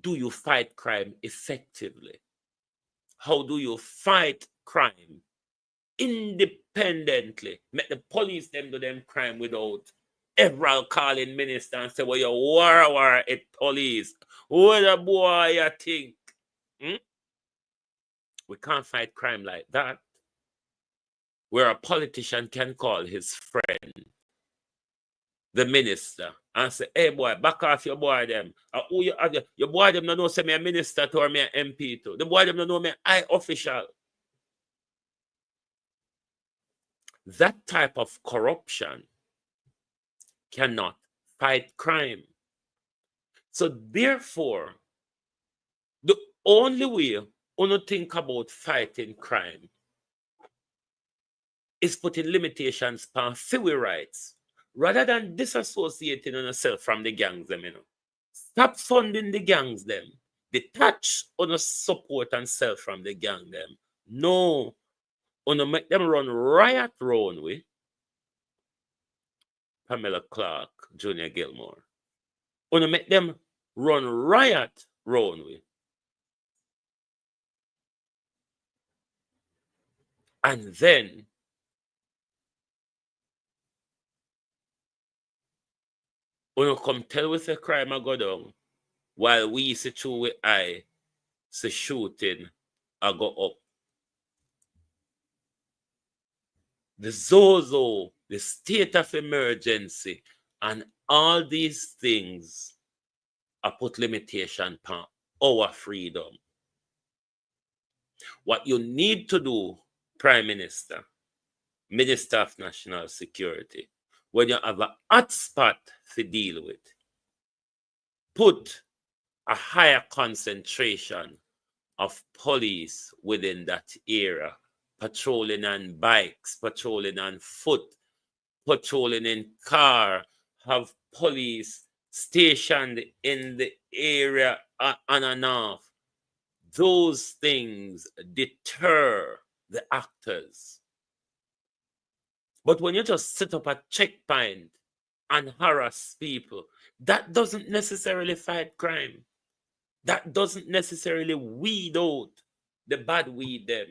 do you fight crime effectively? How do you fight crime independently? Make the police them do them crime without ever calling minister and say, well, you war at police. What a boy you think? We can't fight crime like that. Where a politician can call his friend, the minister, and say, hey boy, back off your boy them. Who your boy them don't know say me a minister to or me a MP to. The boy them don't know me high official. That type of corruption cannot fight crime. So therefore, the only way to think about fighting crime is putting limitations on civil rights rather than disassociating yourself from the gangs them, Stop funding the gangs them. Detach on support and self from the gang them. No. On make them run riot round with Pamela Clark, Junior Gilmore. On make them run riot round with. And then when you come tell us a crime a go down, while we see through with eye, see shooting a go up. The Zozo, the state of emergency, and all these things are put limitation on our freedom. What you need to do, Prime Minister, Minister of National Security, when you have a hotspot to deal with, put a higher concentration of police within that area, patrolling on bikes, patrolling on foot, patrolling in car, have police stationed in the area on and off. Those things deter the actors. But when you just set up a checkpoint and harass people, that doesn't necessarily fight crime. That doesn't necessarily weed out the bad weed them.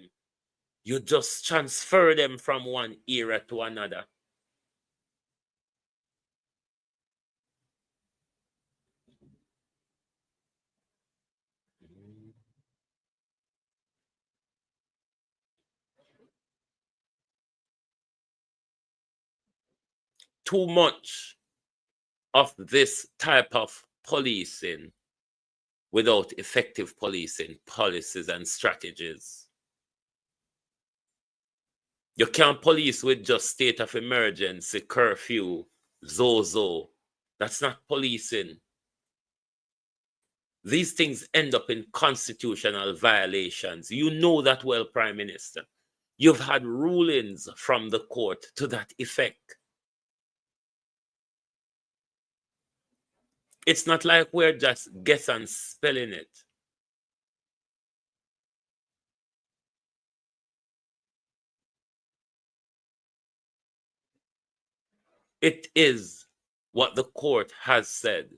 You just transfer them from one era to another. Too much of this type of policing without effective policing policies and strategies. You can't police with just state of emergency, curfew, Zozo. That's not policing. These things end up in constitutional violations. You know that well, Prime Minister. You've had rulings from the court to that effect. It's not like we're just guessing spelling it. It is what the court has said.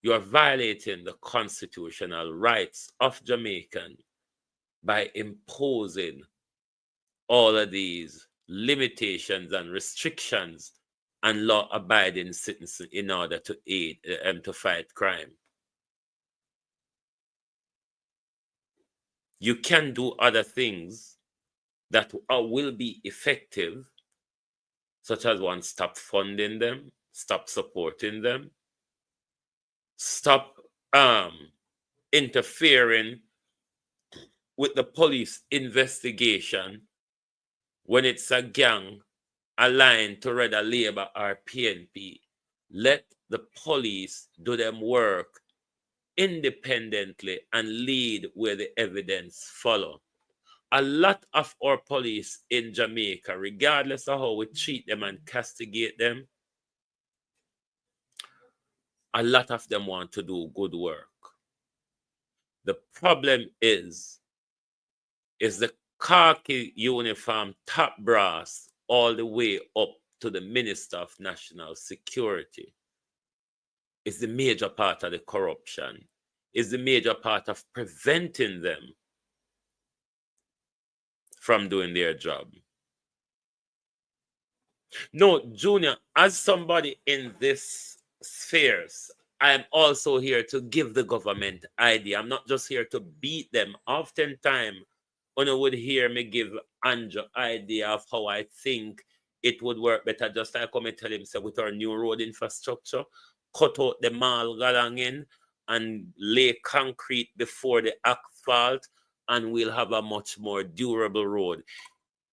You are violating the constitutional rights of Jamaican by imposing all of these limitations and restrictions and law-abiding citizens in order to aid to fight crime. You can do other things that will be effective, such as one, stop funding them, stop supporting them. stop interfering with the police investigation when it's a gang aligned to Red Labour or PNP. Let the police do them work independently and lead where the evidence follow. A lot of our police in Jamaica, regardless of how we treat them and castigate them, a lot of them want to do good work. The problem is the khaki uniform top brass all the way up to the Minister of National Security is the major part of the corruption, is the major part of preventing them from doing their job. No, Junior, as somebody in this spheres, I am also here to give the government idea. I'm not just here to beat them. Oftentimes, when you would hear me give Andrew idea of how I think it would work better, just like I tell him, say, with our new road infrastructure, cut out the mall galang in and lay concrete before the asphalt, and we'll have a much more durable road.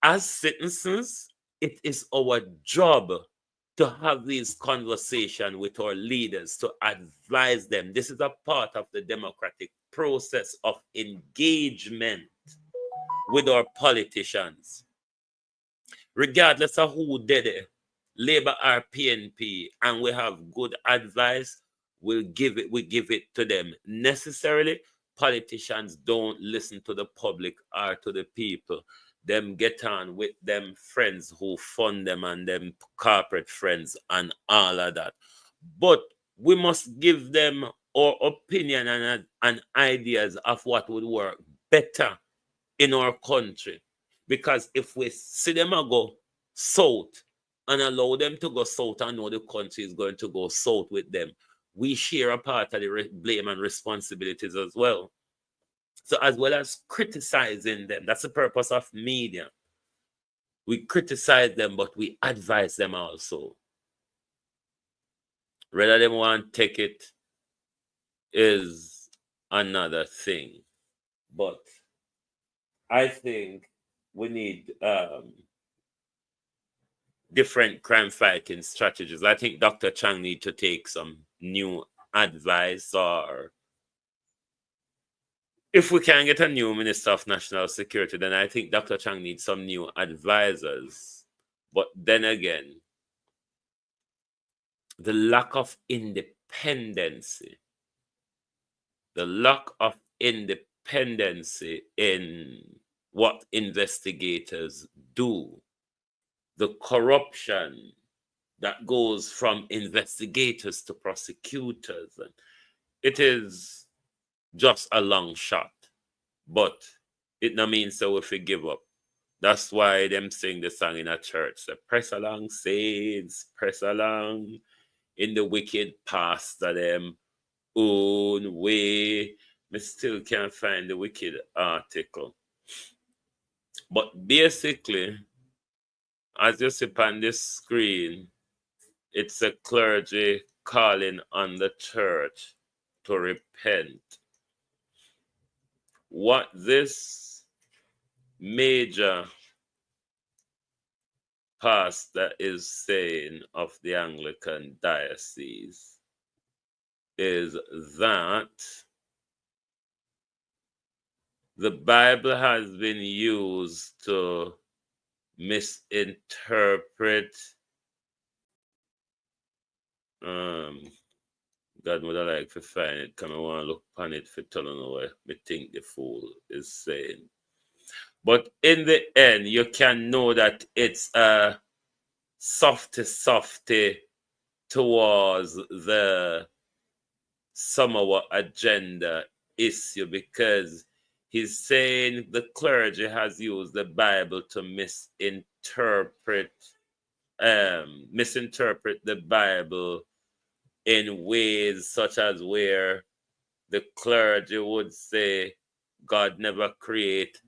As citizens, it is our job to have these conversations with our leaders, to advise them. This is a part of the democratic process of engagement with our politicians. Regardless of who did it, Labour or PNP, and we have good advice, we'll give it to them. Necessarily, politicians don't listen to the public or to the people. Them get on with them friends who fund them and them corporate friends and all of that. But we must give them our opinion and ideas of what would work better in our country. Because if we see them go south and allow them to go south and know the country is going to go south with them, we share a part of the blame and responsibilities as well. So as well as criticizing them, that's the purpose of media. We criticize them, but we advise them also. Whether they want to take it is another thing. But I think we need different crime fighting strategies. I think Dr. Chang need to take some new advice, or if we can get a new Minister of National Security, then I think Dr. Chang needs some new advisors. But then again, the lack of independency in what investigators do, the corruption that goes from investigators to prosecutors, and it is just a long shot. But it no means so if we give up. That's why them sing the song in a church. So press along, saints, press along in the wicked pastor them own way. I still can't find the wicked article. But basically, as you see on this screen, it's a clergy calling on the church to repent. What this major pastor is saying of the Anglican diocese is that the Bible has been used to misinterpret God would I like to find it, come I want to look upon it for telling away me think the fool is saying. But in the end, you can know that it's a softy towards the Samoa agenda issue, because he's saying the clergy has used the Bible to misinterpret the Bible in ways such as where the clergy would say God never created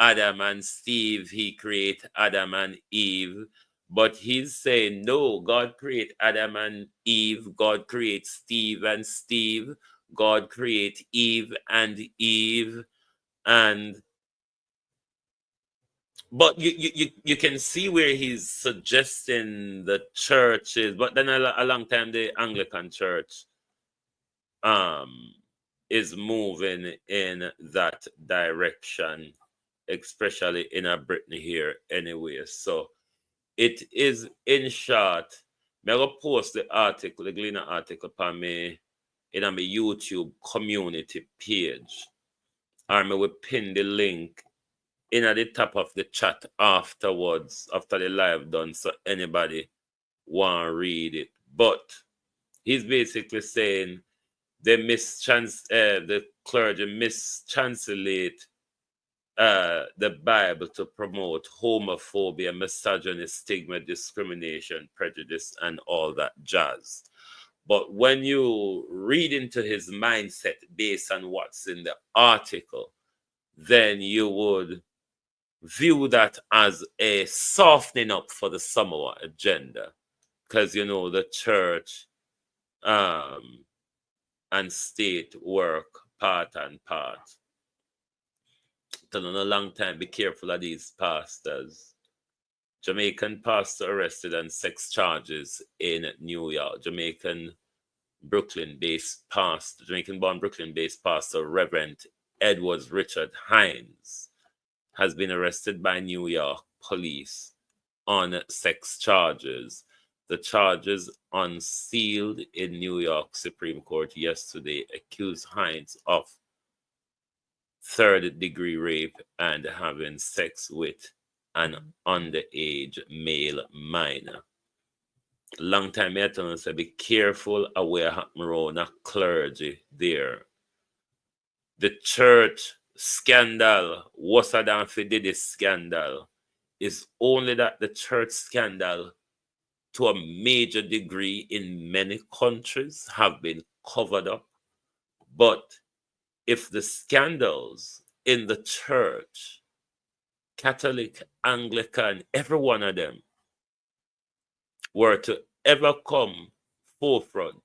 Adam and Steve, he created Adam and Eve. But he's saying, no, God create Adam and Eve. God creates Steve and Steve. God create Eve and Eve. And but you can see where he's suggesting the churches, but then a long time the Anglican Church is moving in that direction, especially in a Britain here anyway. So it is, in short, I'm going to post the article, the Gleaner article upon me in my YouTube community page. Or I will pin the link in at the top of the chat afterwards, after the live done, so anybody want to read it. But he's basically saying the clergy mistranslate the Bible to promote homophobia, misogyny, stigma, discrimination, prejudice, and all that jazz. But when you read into his mindset based on what's in the article, then you would view that as a softening up for the Samoa agenda. Because, you know, the church and state work part and part. It's been a long time. Be careful of these pastors. Jamaican pastor arrested on sex charges in New York. Jamaican-born Brooklyn-based pastor Reverend Edwards Richard Hines has been arrested by New York police on sex charges. The charges unsealed in New York Supreme Court yesterday accused Hines of third-degree rape and having sex with an underage male minor. Long time I tell you, say, be careful of where happen around a clergy there. The church scandal, worse than Fididi scandal, is only that the church scandal, to a major degree in many countries, have been covered up. But if the scandals in the church, Catholic, Anglican, every one of them, were to ever come forefront,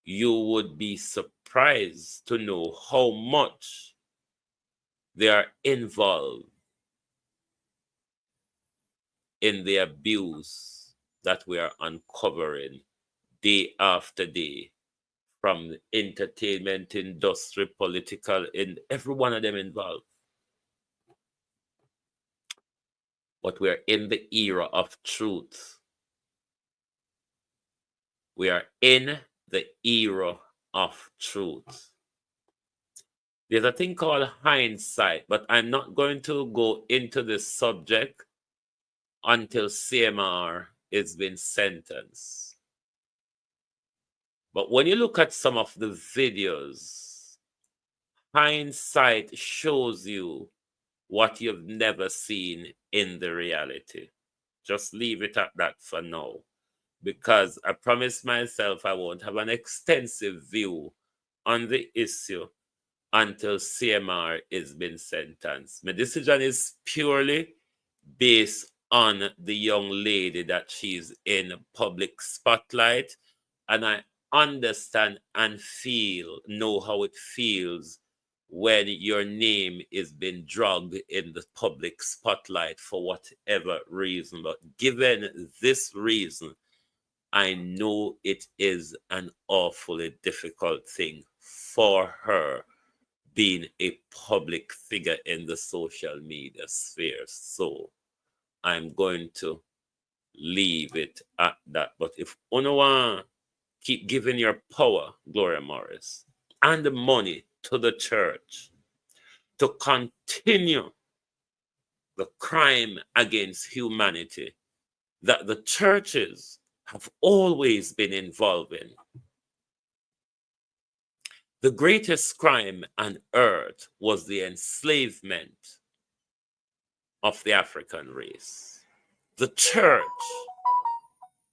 you would be surprised to know how much they are involved in the abuse that we are uncovering day after day from the entertainment industry, political, in every one of them involved. But we are in the era of truth. We are in the era of truth. There's a thing called hindsight, but I'm not going to go into this subject until CMR has been sentenced. But when you look at some of the videos, hindsight shows you what you've never seen in the reality. Just leave it at that for now, because I promised myself I won't have an extensive view on the issue until CMR is been sentenced. My decision is purely based on the young lady that she's in public spotlight, and I understand and know how it feels when your name is being dragged in the public spotlight for whatever reason. But given this reason, I know it is an awfully difficult thing for her being a public figure in the social media sphere. So I'm going to leave it at that. But if you want to keep giving your power, Gloria Morris, and the money to the church to continue the crime against humanity that the churches have always been involved in. The greatest crime on earth was the enslavement of the African race. The church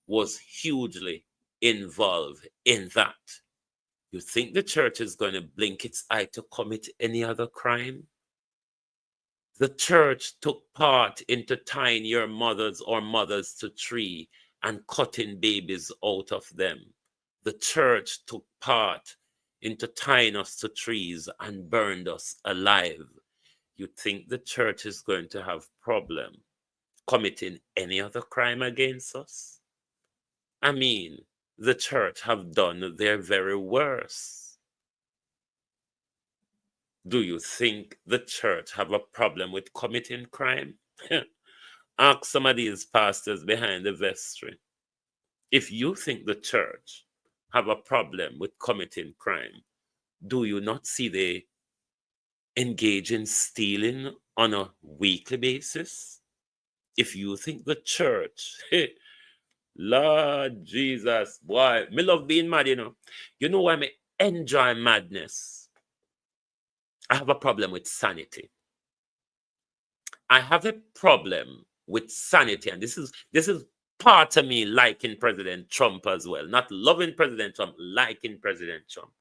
was hugely involved in that. You think the church is going to blink its eye to commit any other crime? The church took part into tying your mothers or mothers to tree and cutting babies out of them. The church took part into tying us to trees and burned us alive. You think the church is going to have problem committing any other crime against us? I mean, the church have done their very worst. Do you think the church have a problem with committing crime? Ask some of these pastors behind the vestry. If you think the church have a problem with committing crime, do you not see they engage in stealing on a weekly basis? If you think the church, Lord Jesus, boy, me love being mad, you know. You know why me enjoy madness? I have a problem with sanity. I have a problem with sanity, and this is part of me liking President Trump as well. Not loving President Trump, liking President Trump.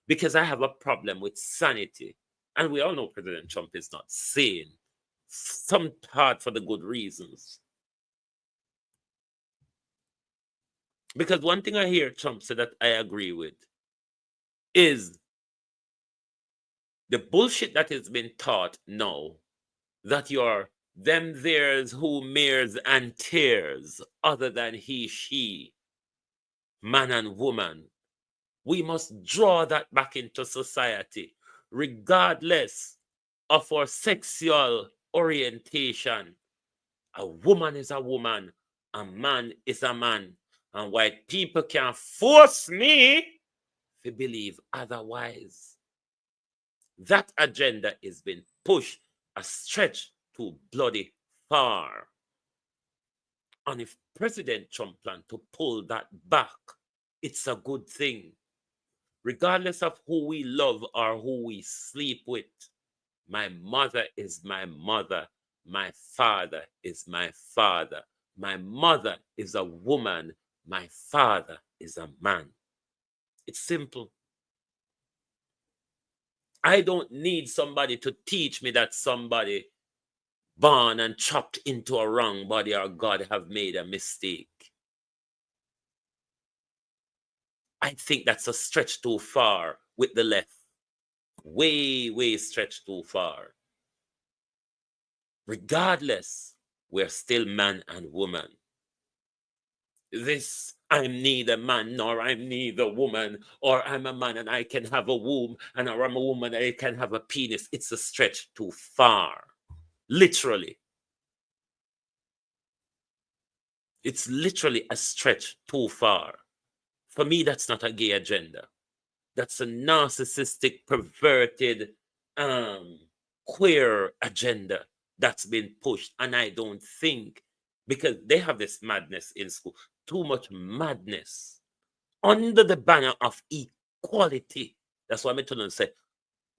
Because I have a problem with sanity. And we all know President Trump is not sane. Some part for the good reasons. Because one thing I hear Trump say that I agree with is the bullshit that has been taught now that you're them, theirs, who, mares, and tears, other than he, she, man and woman. We must draw that back into society, regardless of our sexual orientation. A woman is a woman, a man is a man. And white people can force me to believe otherwise. That agenda is being pushed a stretch too bloody far. And if President Trump plans to pull that back, it's a good thing. Regardless of who we love or who we sleep with, my mother is my mother. My father is my father. My mother is a woman. My father is a man. It's simple. I don't need somebody to teach me that somebody born and chopped into a wrong body or God have made a mistake. I think that's a stretch too far with the left. Way, way stretched too far. Regardless, we're still man and woman. This, I'm neither man nor I'm neither woman, or I'm a man and I can have a womb, and or I'm a woman and I can have a penis. It's a stretch too far. Literally. It's literally a stretch too far. For me, that's not a gay agenda. That's a narcissistic, perverted, queer agenda that's been pushed. And I don't think, because they have this madness in school, too much madness under the banner of equality. That's why I'm telling you, say,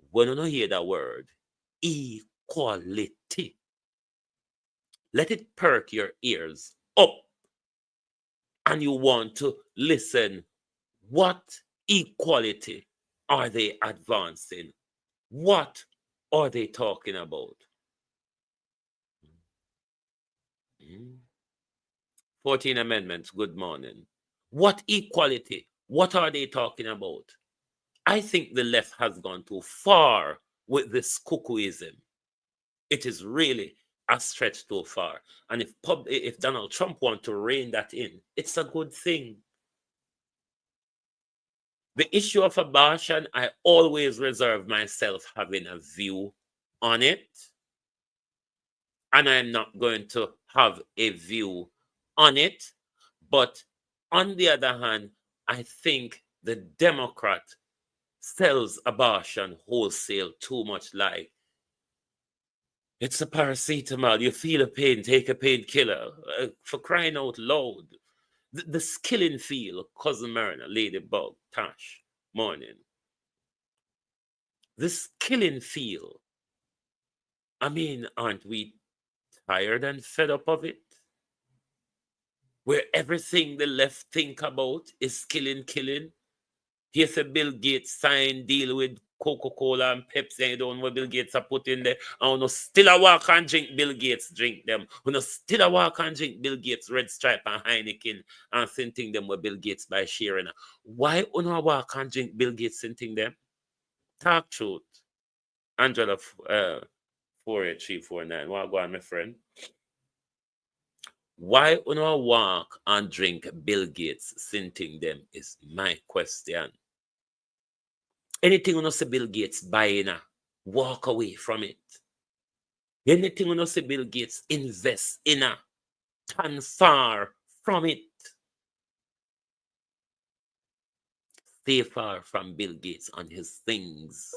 when you don't hear that word, equality, let it perk your ears up. And you want to listen. What equality are they advancing? What are they talking about? 14 amendments, good morning. What equality? What are they talking about? I think the left has gone too far with this cuckooism. It is really a stretch too far. And if Donald Trump wants to rein that in, it's a good thing. The issue of abortion, I always reserve myself having a view on it. And I'm not going to have a view on it. But on the other hand, I think the Democrat sells abortion wholesale too much like it's a paracetamol. You feel a pain, take a painkiller. For crying out loud. The skilling feel, Cousin Myrna, Ladybug, Tash, morning. This killing feel. I mean, aren't we tired and fed up of it? Where everything the left think about is killing. Here's a Bill Gates sign deal with Coca-Cola and Pepsi, and you don't know what Bill Gates are put in there. And you still a walk and drink Bill Gates drink them. You still a walk and drink Bill Gates Red Stripe and Heineken and scenting them with Bill Gates by sharing. Why you not walk and drink Bill Gates scenting them? Talk truth. Angela 48349. What go on, my friend? Why you not walk and drink Bill Gates scenting them is my question. Anything you see Bill Gates buying, walk away from it. Anything you see Bill Gates invest in, turn far from it. Stay far from Bill Gates and his things.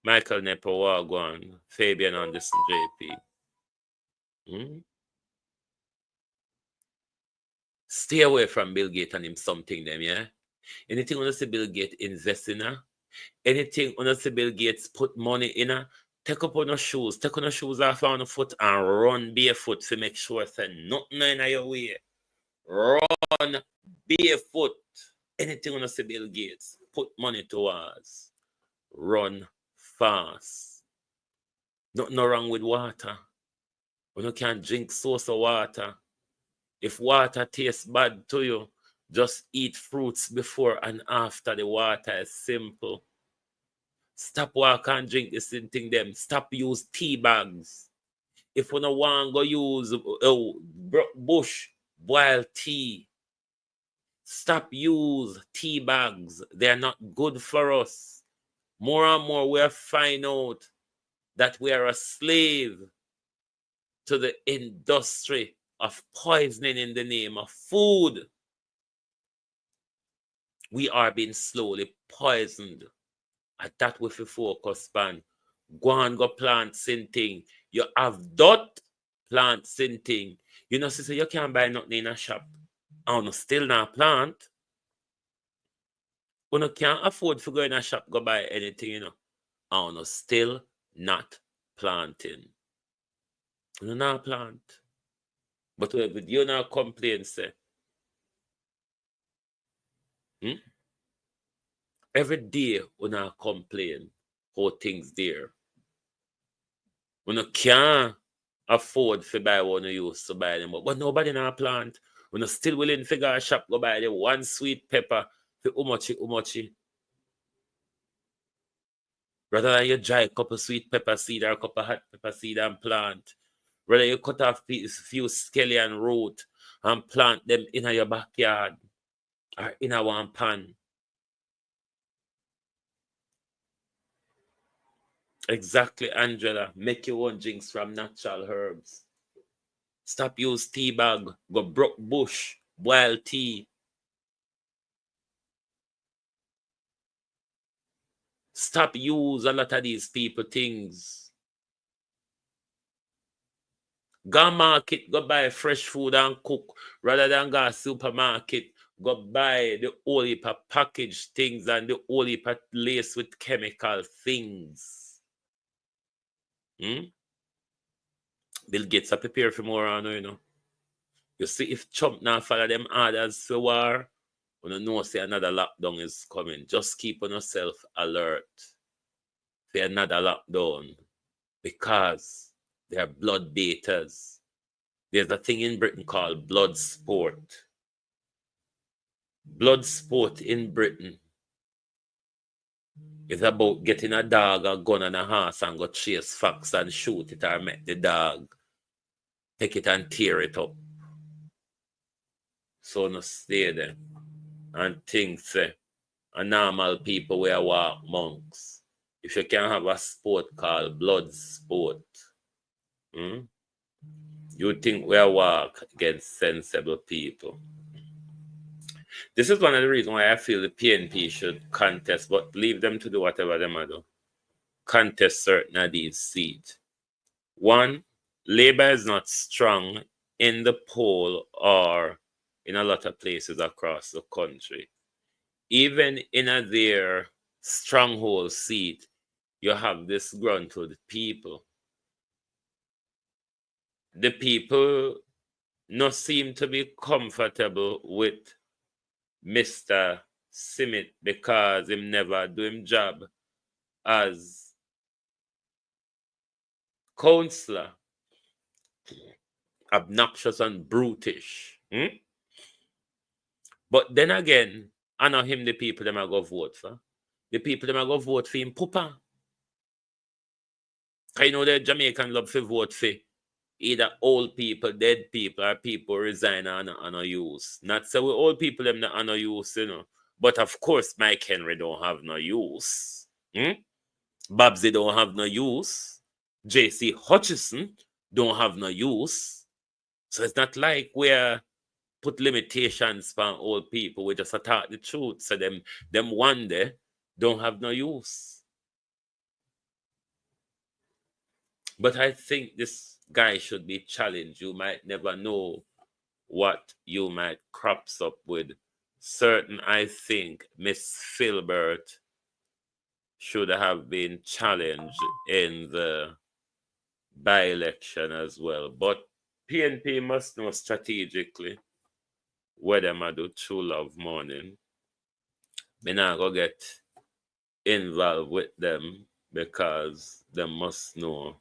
Michael Nepo Wagwan, Fabian Anderson JP. Stay away from Bill Gates and him something them, yeah? Anything you see Bill Gates invest in, anything you see Bill Gates put money in, take up on your shoes, take on your shoes off on the foot and run barefoot to make sure that nothing in your way. Run barefoot. Anything you see Bill Gates put money towards. Run fast. Nothing wrong with water. You can't drink source of water. If water tastes bad to you, just eat fruits before and after the water is simple. Stop walk and drink this thing them. Stop use tea bags. If you don't want to use bush boiled tea, stop use tea bags. They are not good for us. More and more we are finding out that we are a slave to the industry of poisoning in the name of food. We are being slowly poisoned. At that with the focus pan. Go and go plant something. You have dot plant something. You know, sister, you can't buy nothing in a shop. And still not plant. You can't afford to go in a shop go buy anything, you know. And still not planting. You not plant. But you not complain, say. Every day we not complain how things there. We can't afford to buy what we used to buy them, but nobody not plant. We're still willing to go a shop go buy the one sweet pepper for umochi. Rather than you dry a couple sweet pepper seed or a couple hot pepper seed and plant. Rather you cut off a few skelly and root and plant them in your backyard or in a one pan. Exactly, Angela. Make your own drinks from natural herbs. Stop use tea bag. Go broke bush. Boil tea. Stop use a lot of these people things. Go market, go buy fresh food and cook. Rather than go supermarket, go buy the whole heap of packaged things and the whole heap of laced with chemical things. Bill Gates are prepared for more, you know. You see, if Trump now follow them orders for war, you don't know say another lockdown is coming. Just keep on yourself alert for another lockdown because they are blood baiters. There's a thing in Britain called blood sport. Blood sport in Britain is about getting a dog, a gun, and a horse and go chase fox and shoot it or make the dog take it and tear it up. So no stay there and think say a normal people where walk monks. If you can have a sport called blood sport, you think we walk against sensible people. This is one of the reasons why I feel the PNP should contest, but leave them to do whatever they do. Contest certain of these seats. One, Labour is not strong in the poll or in a lot of places across the country. Even in their stronghold seat, you have disgruntled people. The people no seem to be comfortable with Mr. Simit because him never do him job as counselor. Obnoxious and brutish. But then again, I know him the people them are go vote for. The people them are go vote for him papa. I know the Jamaican love to vote for either old people, dead people, or people resign and no use. Not so we old people them not no use, you know. But of course, Mike Henry don't have no use. Babsy don't have no use. JC Hutchison don't have no use. So it's not like we're put limitations for old people. We just attack the truth. So them one day don't have no use. But I think this guy should be challenged. You might never know what you might crops up with. Certain, I think Miss Filbert should have been challenged in the by-election as well. But PNP must know strategically where them I do true love morning. Me not go get involved with them because they must know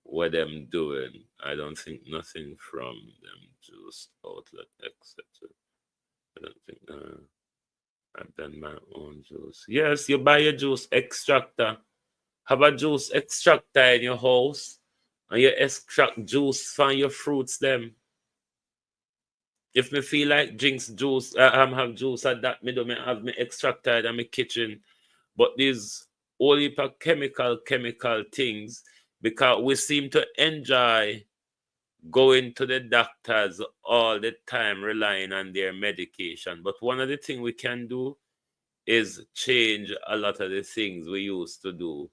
what them doing. I don't think nothing from them juice outlet, etc. I don't think I've done my own juice. Yes, you buy a juice extractor. Have a juice extractor in your house and you extract juice from your fruits them. If me feel like drinks juice, have juice at that, me do me have me extractor in my kitchen. But these all heap of chemical things, because we seem to enjoy going to the doctors all the time, relying on their medication. But one of the things we can do is change a lot of the things we used to do.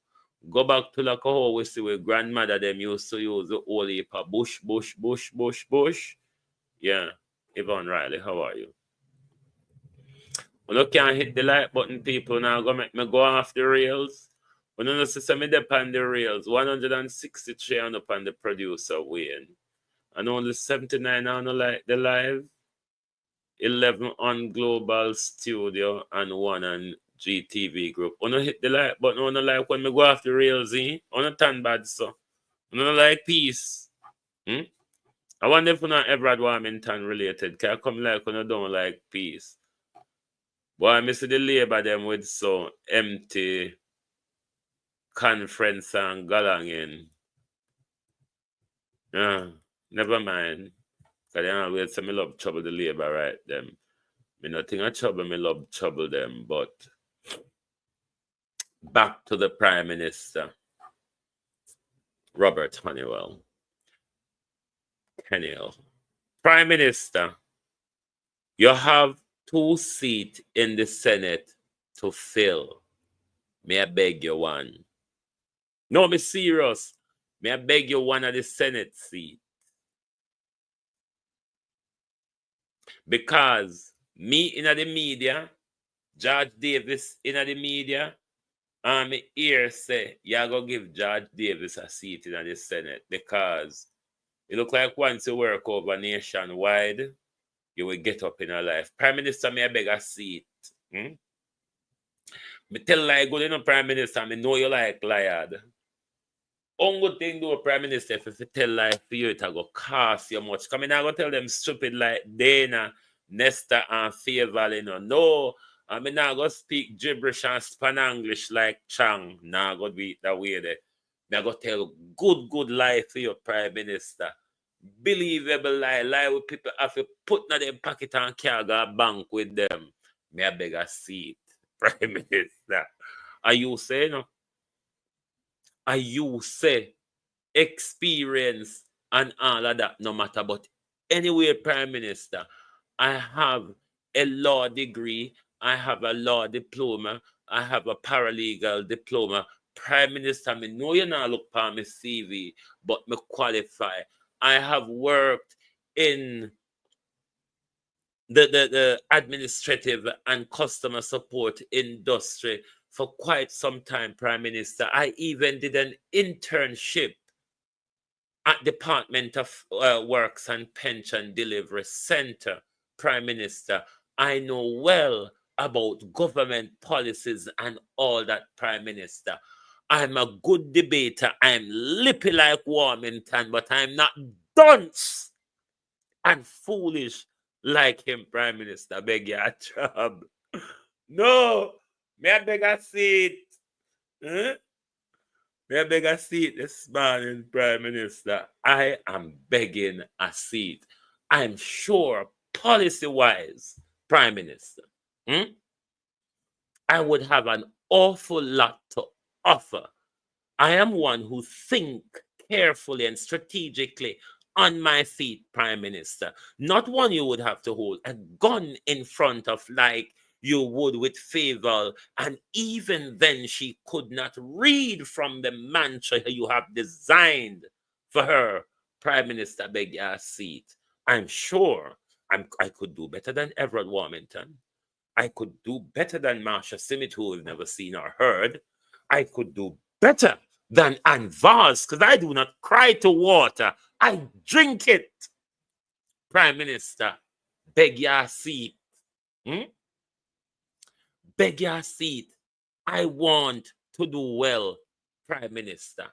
Go back to like how we see with grandmother them used to use the whole heap of bush. Yeah, Yvonne Riley, how are you? When you can't hit the like button, people now go make me go off the rails. When you see me up on the rails, 163 on up on the producer Wayne. And only 79 on the live, 11 on Global Studio, and 1 on GTV Group. When you hit the like button, when you like when me go off the rails, on a tan bad so. When you like peace. I wonder if you not ever had Warmington related. Can I come like when you don't like peace? Boy, I miss the labor them with so empty conference and galangin. Never mind. Because they always say me love trouble the labor right them. Me nothing of trouble, me love trouble them. But back to the Prime Minister, Robert Honeywell. Prime Minister, you have 2 seats in the Senate to fill. May I beg you one? No, me serious. May I beg you one of the Senate seat? Because me in the media, George Davis in the media, and me here say, you're going to give George Davis a seat in the Senate because it look like once you work over nationwide, you will get up in your life. Prime Minister, may I beg a seat? Me tell lie good, you know, Prime Minister, me know you like liar. Only thing do a Prime Minister, if you tell lie for you, it will cost you much. Come in, I go tell them stupid like Dana, Nesta, and Favor, you know. No, I mean, I go speak gibberish and Spanglish like Chang. Nah, go be that way there. I go tell good lie for your Prime Minister. Believable lie with people have to put in their pocket and can't go bank with them. May I beg a seat, Prime Minister. Are you saying no? Are you say experience and all of that no matter? But anyway, Prime Minister, I have a law degree, I have a law diploma, I have a paralegal diploma. Prime Minister, me know you not look for my CV, but me qualify. I have worked in the administrative and customer support industry for quite some time, Prime Minister. I even did an internship at Department of Works and Pension Delivery Center, Prime Minister. I know well about government policies and all that, Prime Minister. I'm a good debater. I'm lippy like Warmington, but I'm not dunce and foolish like him, Prime Minister. Beg your job. No, may I beg a seat? Huh? May I beg a seat this morning, Prime Minister? I am begging a seat. I'm sure, policy-wise, Prime Minister, I would have an awful lot to offer. I am one who think carefully and strategically on my feet, Prime Minister. Not one you would have to hold a gun in front of like you would with Favor, and even then she could not read from the mantra you have designed for her. Prime Minister, beg your seat. I'm sure I could do better than Everett Warmington. I could do better than Marsha Simit, who we've never seen or heard. I could do better than Ann Vaz, because I do not cry to water. I drink it. Prime Minister, beg your seat. Beg your seat. I want to do well, Prime Minister.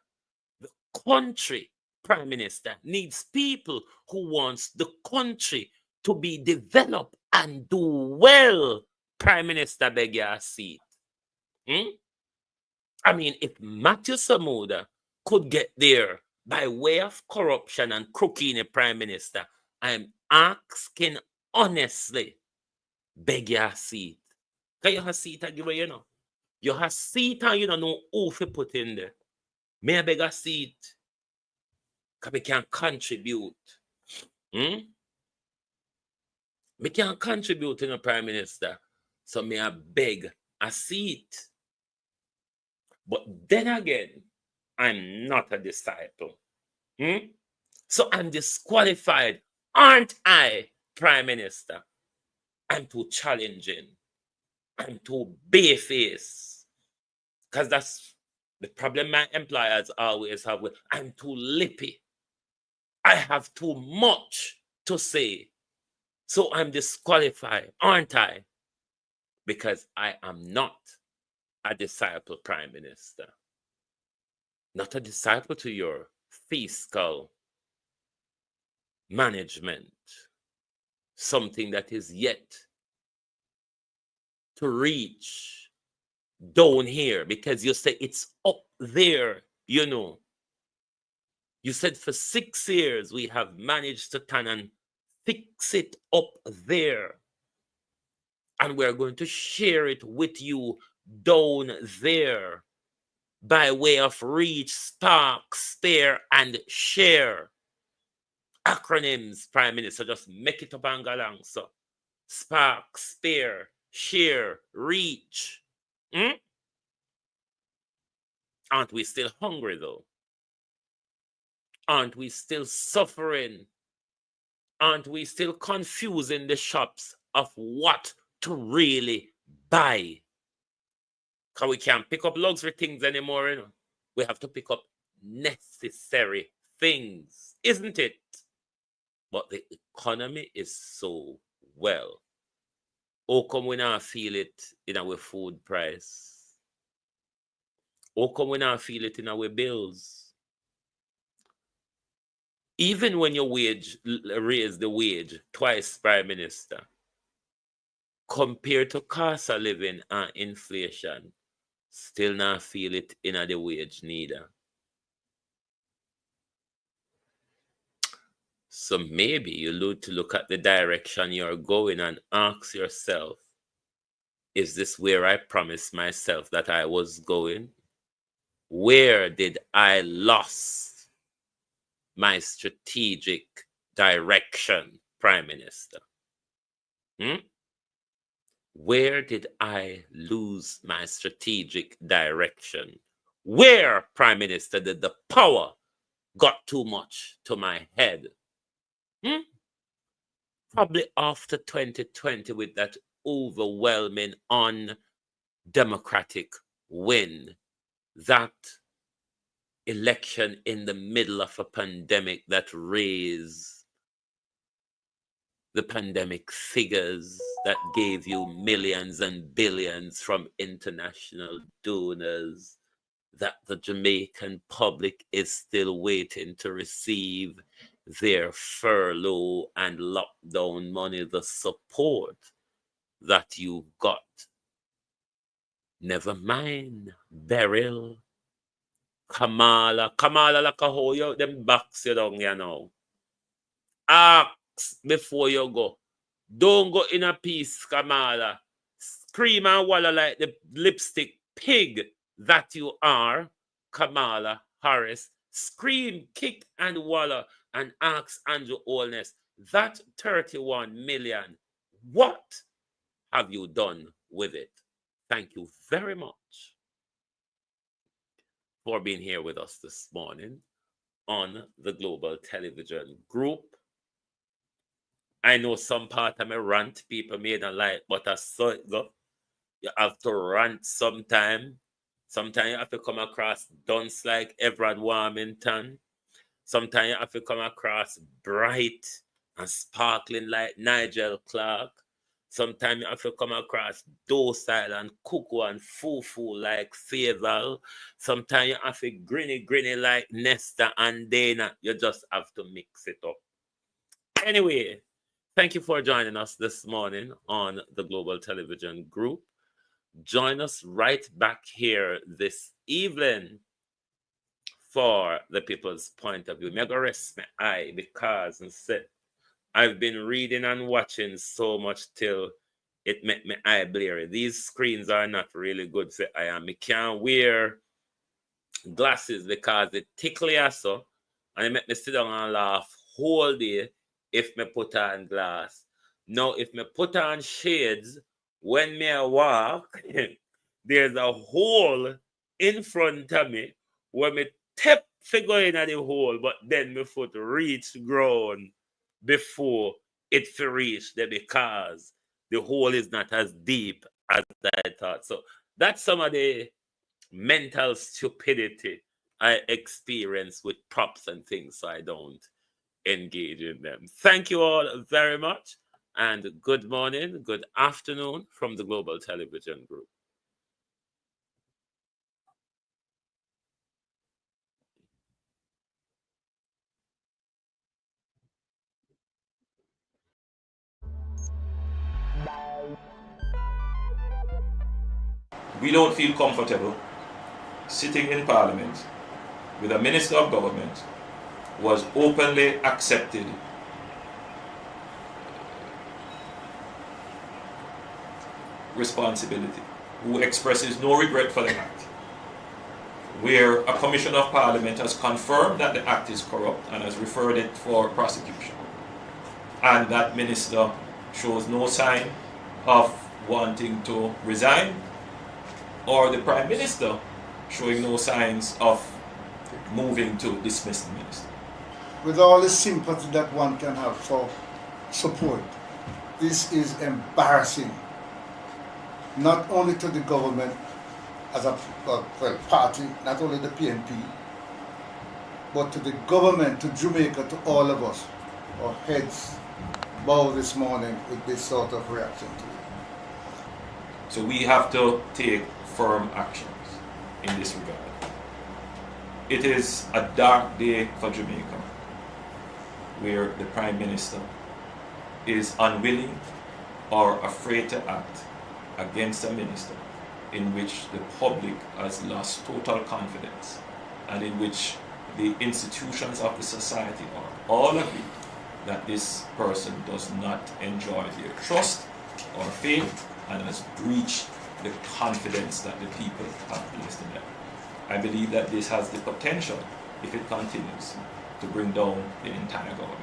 The country, Prime Minister, needs people who wants the country to be developed and do well. Prime Minister, beg your seat. I mean, if Matthew Samuda could get there by way of corruption and crooking a Prime Minister, I'm asking honestly, beg your seat. Because you have seat and give you know. You have seat and you don't know who to put in there. May I beg a seat? Because we can contribute. We can contribute to the Prime Minister. So may I beg a seat. But then again, I'm not a disciple. So I'm disqualified, aren't I, Prime Minister? I'm too challenging. I'm too barefaced. Because that's the problem my employers always have with I'm too lippy. I have too much to say. So I'm disqualified, aren't I? Because I am not a disciple, Prime Minister. Not a disciple to your fiscal management. Something that is yet to reach down here, because you say it's up there, you know. You said for 6 years we have managed to turn and fix it up there. And we're going to share it with you down there by way of reach, spark, spare, and share. Acronyms, Prime Minister, just make it up and go along. So, spark, spare, share, reach. Aren't we still hungry, though? Aren't we still suffering? Aren't we still confusing the shops of what to really buy? Because we can't pick up luxury things anymore, you know. We have to pick up necessary things, isn't it? But the economy is so well. How come we not feel it in our food price? How come we not feel it in our bills? Even when your wage raise the wage twice, Prime Minister, compared to cost of living and inflation, still not feel it in the wage neither. So maybe you need to look at the direction you're going and ask yourself, is this where I promised myself that I was going? Where did I lose my strategic direction, Prime Minister? Where did I lose my strategic direction? Where, Prime Minister, did the power got too much to my head? Probably after 2020 with that overwhelming undemocratic win that election in the middle of a pandemic that raised the pandemic figures, that gave you millions and billions from international donors, that the Jamaican public is still waiting to receive their furlough and lockdown money, the support that you've got. Never mind Beryl, Kamala like a hoe, you them backs you down, you know. Ask before you go. Don't go in a piece, Kamala. Scream and walla like the lipstick pig that you are, Kamala Harris. Scream, kick, and walla and ask Andrew Holness, that 31 million, what have you done with it? Thank you very much for being here with us this morning on the Global Television Group. I know some part of my rant people may not like, but I saw it go. You have to rant sometime. Sometimes you have to come across dunce like Everard Warmington. Sometimes you have to come across bright and sparkling like Nigel Clark. Sometimes you have to come across docile and cuckoo and foo-foo like Faisal. Sometimes you have to grinny like Nesta and Dana. You just have to mix it up. Anyway, thank you for joining us this morning on the Global Television Group. Join us right back here this evening for the People's Point of View. Me go rest my eye because I've been reading and watching so much till it make my eye blurry. These screens are not really good for eye, and me can't wear glasses because it tickle you so, and it make me sit down and laugh whole day if me put on glass. Now, if me put on shades, when me walk, there's a hole in front of me where me tap figure in at the hole, but then my foot reach ground before it reach there because the hole is not as deep as I thought. So that's some of the mental stupidity I experience with props and things, so I don't engage in them. Thank you all very much, and good morning, good afternoon from the Global Television Group. We don't feel comfortable sitting in Parliament with a Minister of Government who has openly accepted responsibility, who expresses no regret for the act, where a Commissioner of Parliament has confirmed that the act is corrupt and has referred it for prosecution, and that Minister shows no sign of wanting to resign, or the Prime Minister showing no signs of moving to dismiss the Minister. With all the sympathy that one can have for support, this is embarrassing, not only to the government as a party, not only the PNP, but to the government, to Jamaica, to all of us. Our heads bow this morning with this sort of reaction to it. So we have to take firm actions in this regard. It is a dark day for Jamaica, where the Prime Minister is unwilling or afraid to act against a minister in which the public has lost total confidence and in which the institutions of the society are all agree that this person does not enjoy their trust or faith and has breached the confidence that the people have placed in them. I believe that this has the potential, if it continues, to bring down the entire government.